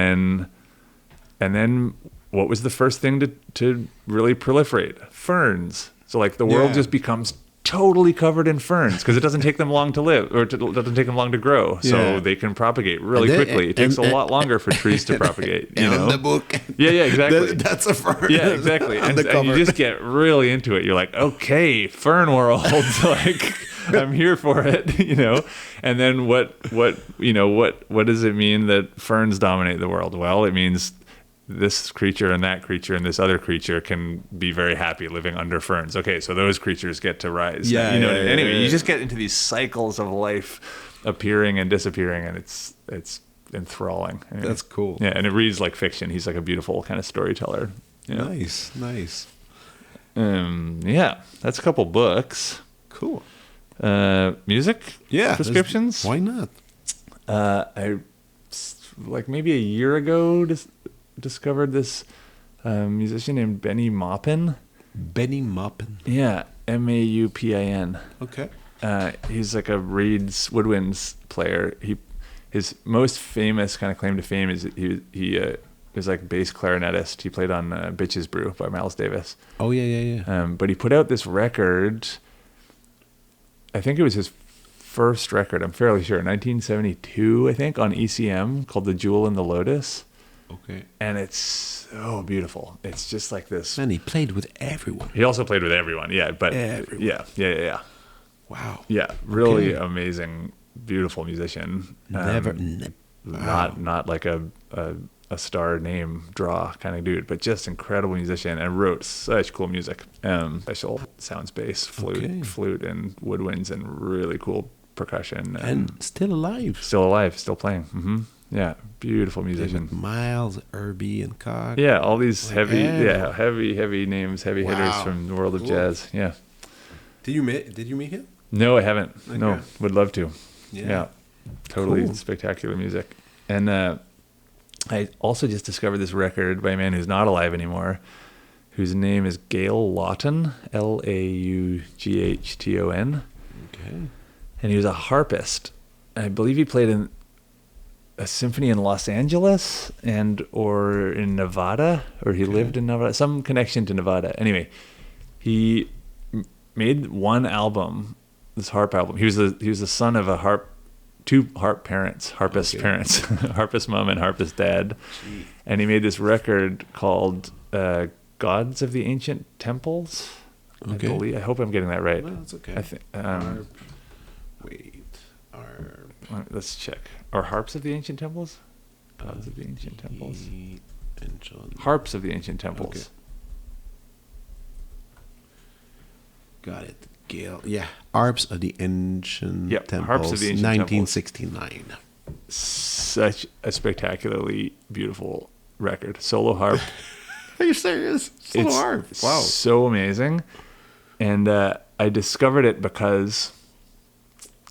then what was the first thing to really proliferate? Ferns. So like the world just becomes totally covered in ferns because it doesn't take them long to live, or it doesn't take them long to grow, so they can propagate really quickly. It takes a lot longer for trees to propagate. In the book, exactly. That's a fern. Yeah, exactly. And you just get really into it. You're like, okay, fern world, like I'm here for it, And then what does it mean that ferns dominate the world? Well, it means this creature and that creature and this other creature can be very happy living under ferns. Okay, so those creatures get to rise. Anyway, you just get into these cycles of life appearing and disappearing, and it's enthralling. Anyway. That's cool. Yeah, and it reads like fiction. He's like a beautiful kind of storyteller. Nice. That's a couple books. Cool. Music? Yeah. Prescriptions? Why not? I maybe a year ago discovered this musician named Benny Maupin. Benny Maupin. Yeah, Maupin. Okay. He's like a reeds woodwinds player. His most famous kind of claim to fame is he was like bass clarinetist. He played on Bitches Brew by Miles Davis. Oh yeah. But he put out this record. I think it was his first record. I'm fairly sure, 1972. I think on ECM, called "The Jewel in the Lotus." Okay. And it's so beautiful. It's just like this. Man, he played with everyone. He also played with everyone. Yeah, but everyone. Yeah. Wow. Yeah, really amazing, beautiful musician. Not like a star name draw kind of dude, but just incredible musician, and wrote such cool music. Special sound space, flute, and woodwinds, and really cool percussion. And still alive. Still playing. Mm-hmm. Yeah, beautiful musician. Miles, Irby, and Cox. Yeah, all these heavy names, heavy hitters from the world of jazz. Yeah. Did you meet him? No, I haven't. Okay. No, would love to. Yeah. Totally spectacular music. And I also just discovered this record by a man who's not alive anymore, whose name is Gail Lawton, Laughton. Okay. And he was a harpist. I believe he played in a symphony in Los Angeles or in Nevada, or he lived in Nevada, some connection to Nevada. Anyway, he made one album, this harp album. He was the son of two harpist parents, harpist mom and harpist dad. Jeez. And he made this record called Gods of the Ancient Temples. Okay. I hope I'm getting that right. No, that's okay. I think. Let's check. Are harps of the ancient temples? Gods of the ancient temples. Harps of the ancient temples. Okay. Got it. Gail. Yeah. Harps of the ancient temples. Harps of the ancient 1969. Temples. Such a spectacularly beautiful record. Solo harp. Are you serious? Solo harp. Wow. So amazing. And I discovered it because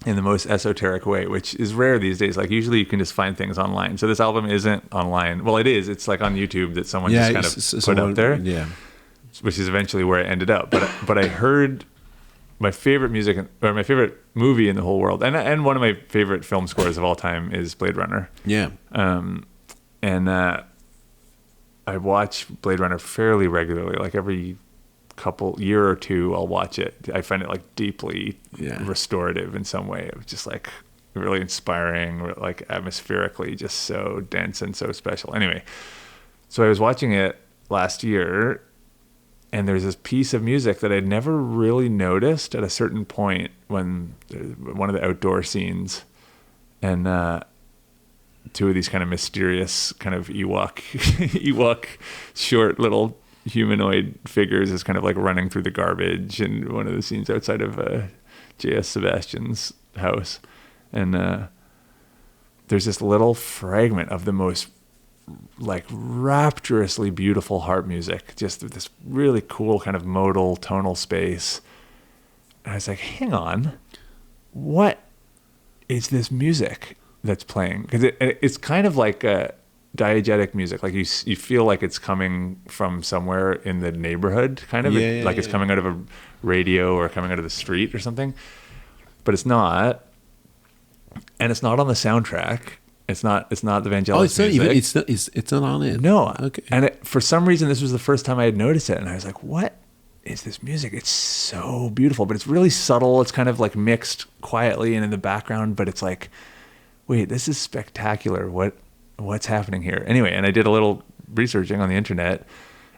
in the most esoteric way, which is rare these days. Like usually you can just find things online. So this album isn't online. Well, it is. It's like on YouTube that someone just kind of put up there. Yeah. Which is eventually where it ended up. But I heard my favorite music, or my favorite movie in the whole world, and one of my favorite film scores of all time is Blade Runner. Yeah. And I watch Blade Runner fairly regularly, like every year or two I'll watch it. I find it like deeply restorative in some way. It was just like really inspiring, like atmospherically just so dense and so special. Anyway, so I was watching it last year, and there's this piece of music that I'd never really noticed at a certain point when one of the outdoor scenes, and two of these kind of mysterious kind of Ewok short little humanoid figures is kind of like running through the garbage in one of the scenes outside of J.S. Sebastian's house. And there's this little fragment of the most like rapturously beautiful harp music, just this really cool kind of modal tonal space. And I was like, hang on, what is this music that's playing? Because it's kind of like a diegetic music, like you feel like it's coming from somewhere in the neighborhood, kind of it's coming out of a radio or coming out of the street or something, but it's not, and it's not on the soundtrack. It's not the Vangelis music. It's not on it. No. Okay. And for some reason, this was the first time I had noticed it, and I was like, what is this music? It's so beautiful, but it's really subtle. It's kind of like mixed quietly and in the background, but it's like, wait, this is spectacular. What's happening here? Anyway, and I did a little researching on the internet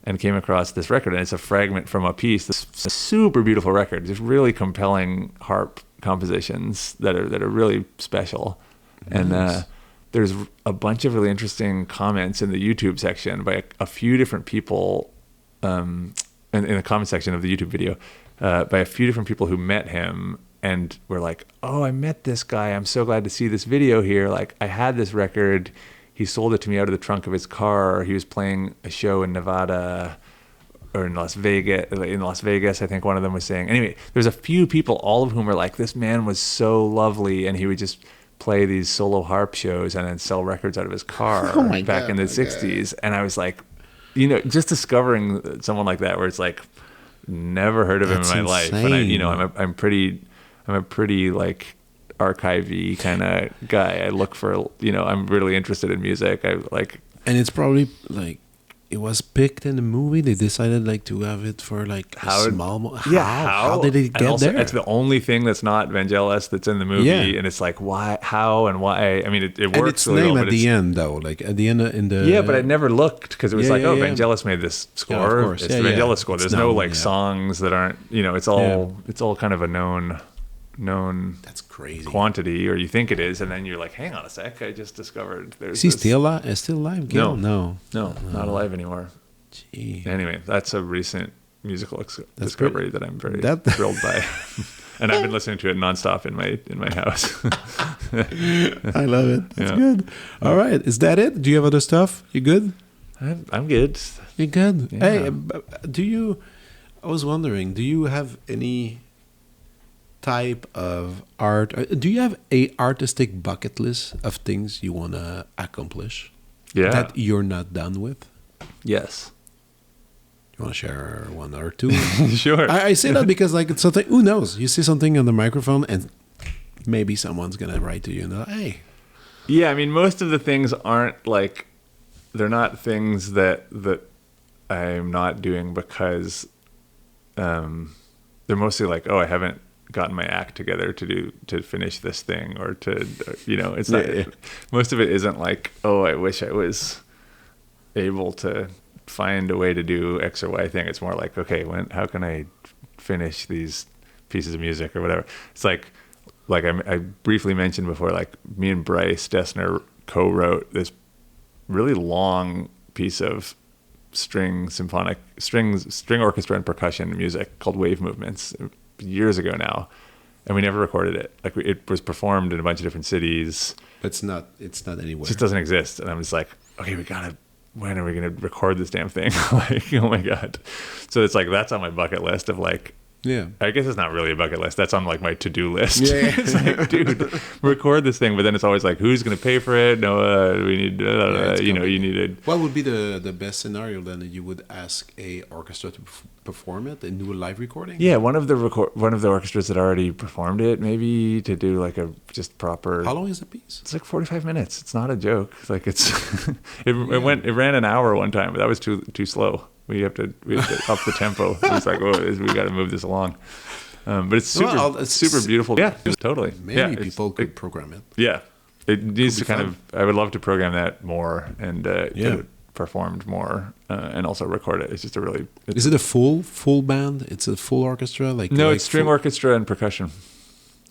and came across this record, and it's a fragment from a piece, this super beautiful record, just really compelling harp compositions that are really special. Nice. And there's a bunch of really interesting comments in the YouTube section by a few different people, in the comment section of the YouTube video, by a few different people who met him and were like, oh, I met this guy. I'm so glad to see this video here. Like, I had this record. He sold it to me out of the trunk of his car. He was playing a show in Nevada or in Las Vegas, I think one of them was saying. Anyway, there's a few people, all of whom were like, this man was so lovely, and he would just play these solo harp shows and then sell records out of his car back in the 60s. And I was like, just discovering someone like that where it's like, never heard of him in my life. And I'm a pretty like archive-y kind of guy. I look for, I'm really interested in music. And it's probably like, it was picked in the movie. They decided like to have it for like small. How did it get there? It's the only thing that's not Vangelis that's in the movie, and it's like why, how, and why. I mean, it works. And it's really named well, at the end though, like at the end in the. Yeah, but I never looked because it was Vangelis made this score. Yeah, of course. It's the Vangelis score. There's no like songs that aren't. It's all kind of a known. That's crazy quantity, or you think it is, and then you're like, hang on a sec, I just discovered there's. Is he still alive? Gil? No, not alive anymore. Gee. Anyway, that's a recent musical discovery that I'm very thrilled by, and I've been listening to it nonstop in my house. I love it. That's good. All right, is that it? Do you have other stuff? You good? I'm good. You're good. Yeah. Hey, I was wondering, do you have any type of art? Do you have a artistic bucket list of things you want to accomplish that you're not done with? Yes. You want to share one or two? Sure. I say that because like it's something, who knows? You see something on the microphone and maybe someone's going to write to you and hey. Yeah, I mean, most of the things aren't like, they're not things that I'm not doing because they're mostly like, oh, I haven't gotten my act together to finish this thing, or to it's not. Most of it isn't like, oh, I wish I was able to find a way to do X or Y thing. It's more like, okay, how can I finish these pieces of music or whatever. It's like I briefly mentioned before, like me and Bryce Dessner co-wrote this really long piece of string orchestra and percussion music called Wave Movements years ago now, and we never recorded it. Like it was performed in a bunch of different cities. It's not anywhere. It just doesn't exist. And I'm just like, okay, when are we gonna record this damn thing? Like, oh my god. So it's like, that's on my bucket list of like, Yeah. I guess it's not really a bucket list. That's on like my to-do list. Yeah. It's like, dude, record this thing. But then it's always like, who's going to pay for it? No, we need, you know, you needed. What would be the best scenario then? You would ask a orchestra to perform it and do a live recording? Yeah, one of the orchestras that already performed it, maybe to do like a just proper. How long is the piece? It's like 45 minutes. It's not a joke. Like it's, it ran an hour one time, but that was too slow. We have to up the tempo. It's like, oh, we got to move this along. But it's super beautiful. Yeah, totally. Maybe people could program it. Yeah, it needs to kind of. I would love to program that more and get it performed more, and also record it. It's just a really. Is it a full band? It's a full orchestra, no, it's string orchestra and percussion.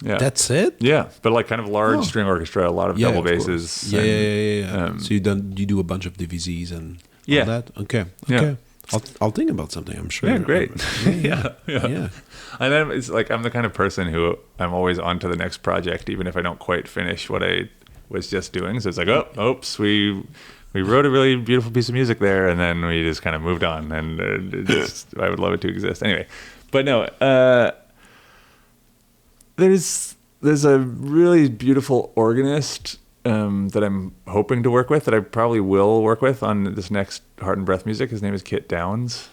Yeah, that's it. Yeah, but like kind of large string orchestra, a lot of double basses. Yeah. So you do a bunch of DVZs and all that. Okay. Yeah. I'll think about something. I'm sure. Yeah, great. Yeah. And then it's like I'm the kind of person who I'm always on to the next project, even if I don't quite finish what I was just doing. So it's like, oops, we wrote a really beautiful piece of music there, and then we just kind of moved on. And I would love it to exist anyway. But no, there's a really beautiful organist that I'm hoping to work with, that I probably will work with on this next Heart and Breath music. His name is Kit Downs.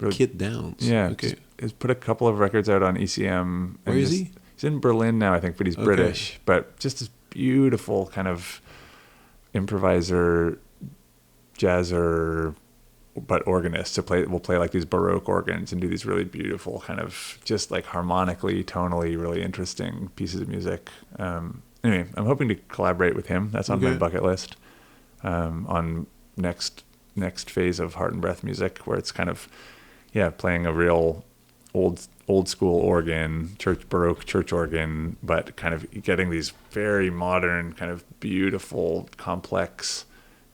Kit Downs. Yeah. Okay. He's put a couple of records out on ECM. Where is he? He's in Berlin now, I think, but he's British. But just this beautiful kind of improviser, jazzer, but organist will play like these Baroque organs and do these really beautiful kind of just like harmonically, tonally, really interesting pieces of music. Anyway, I'm hoping to collaborate with him. That's on my bucket list. On next phase of Heart and Breath music, where it's kind of playing a real old school organ, Baroque church organ, but kind of getting these very modern, kind of beautiful, complex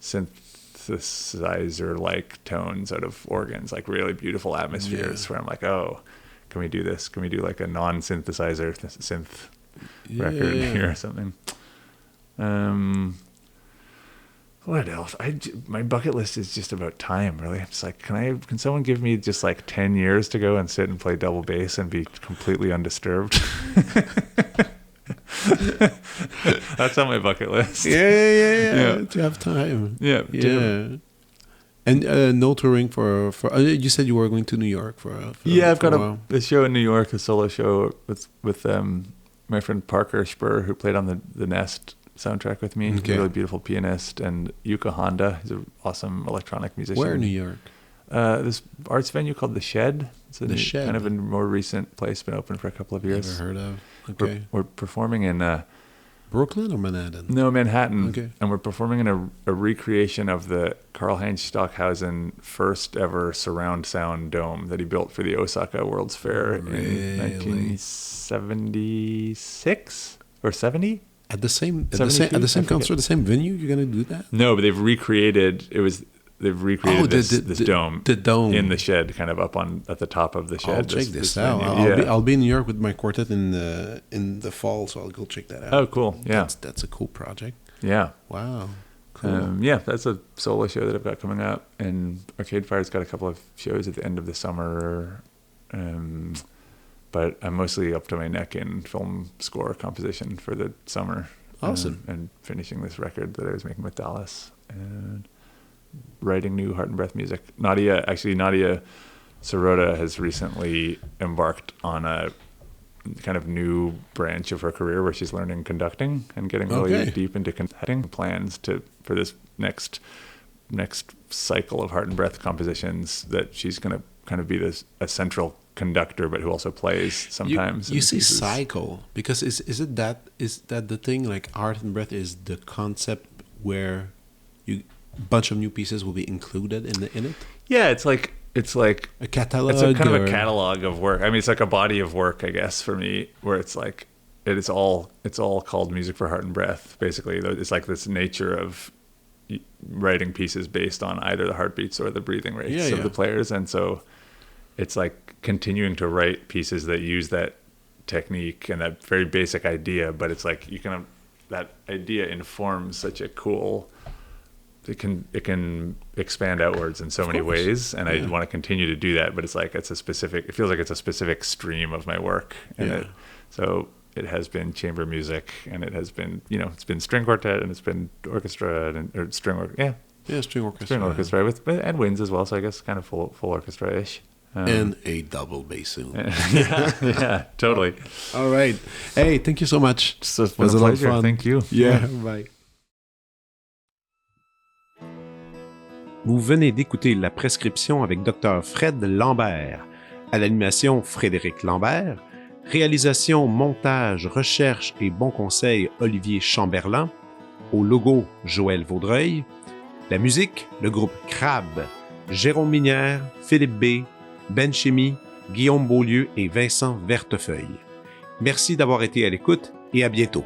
synthesizer like tones out of organs, like really beautiful atmospheres. Where I'm like, oh, can we do this? Can we do like a non-synthesizer synth record here or something? What else? My bucket list is just about time, really. I'm just like, can someone give me just like 10 years to go and sit and play double bass and be completely undisturbed? That's on my bucket list. Yeah. To have time. Yeah. And no touring for you said you were going to New York for I've got a show in New York, a solo show with my friend Parker Spur, who played on the Nest soundtrack with me. He's a really beautiful pianist, and Yuka Honda. He's an awesome electronic musician. Where in New York? This arts venue called The Shed. It's Shed. Kind of a more recent place, been open for a couple of years. Never heard of. Okay. We're performing in Brooklyn or Manhattan? No, Manhattan. Okay. And we're performing in a recreation of the Karl-Heinz Stockhausen first ever surround sound dome that he built for the Osaka World's Fair in 1976 or 70. At the same concert, the same venue. You're gonna do that? No, but they've recreated this dome. The dome in the Shed, kind of up at the top of the Shed. I'll check this out. I'll be in New York with my quartet in the fall, so I'll go check that out. Oh, cool! Yeah, that's a cool project. Yeah. Wow. Cool. That's a solo show that I've got coming up, and Arcade Fire's got a couple of shows at the end of the summer. But I'm mostly up to my neck in film score composition for the summer. Awesome. And finishing this record that I was making with Dallas, and writing new Heart and Breath music. Nadia Sirota has recently embarked on a kind of new branch of her career where she's learning conducting and getting really deep into conducting. Plans for this next cycle of Heart and Breath compositions that she's going to kind of be a central conductor, but who also plays sometimes. You say cycle because is that the thing? Like Heart and Breath is the concept where a bunch of new pieces will be included in it. Yeah, it's like a catalog. It's a kind of a catalog of work. I mean, it's like a body of work, I guess, for me, where it's like it's all called Music for Heart and Breath. Basically, it's like this nature of writing pieces based on either the heartbeats or the breathing rates of the players, and so it's like continuing to write pieces that use that technique and that very basic idea, but it's like that idea informs such a cool it can expand outwards in so many ways, and I want to continue to do that. But it's like it feels like it's a specific stream of my work, and so it has been chamber music, and it has been it's been string quartet, and it's been orchestra or string orchestra. Yeah, string orchestra. String orchestra and winds as well. So I guess kind of full orchestra-ish. And a double bassoon. yeah, totally. All right. Hey, thank you so much. It was a lot of fun. Thank you. Yeah, bye. Vous venez d'écouter La Prescription avec Dr Fred Lambert. À l'animation, Frédéric Lambert. Réalisation, montage, recherche et bons conseils, Olivier Chamberlain. Au logo, Joël Vaudreuil. La musique, le groupe Crabe. Jérôme Minière, Philippe B., Ben Chemy, Guillaume Beaulieu et Vincent Vertefeuille. Merci d'avoir été à l'écoute et à bientôt.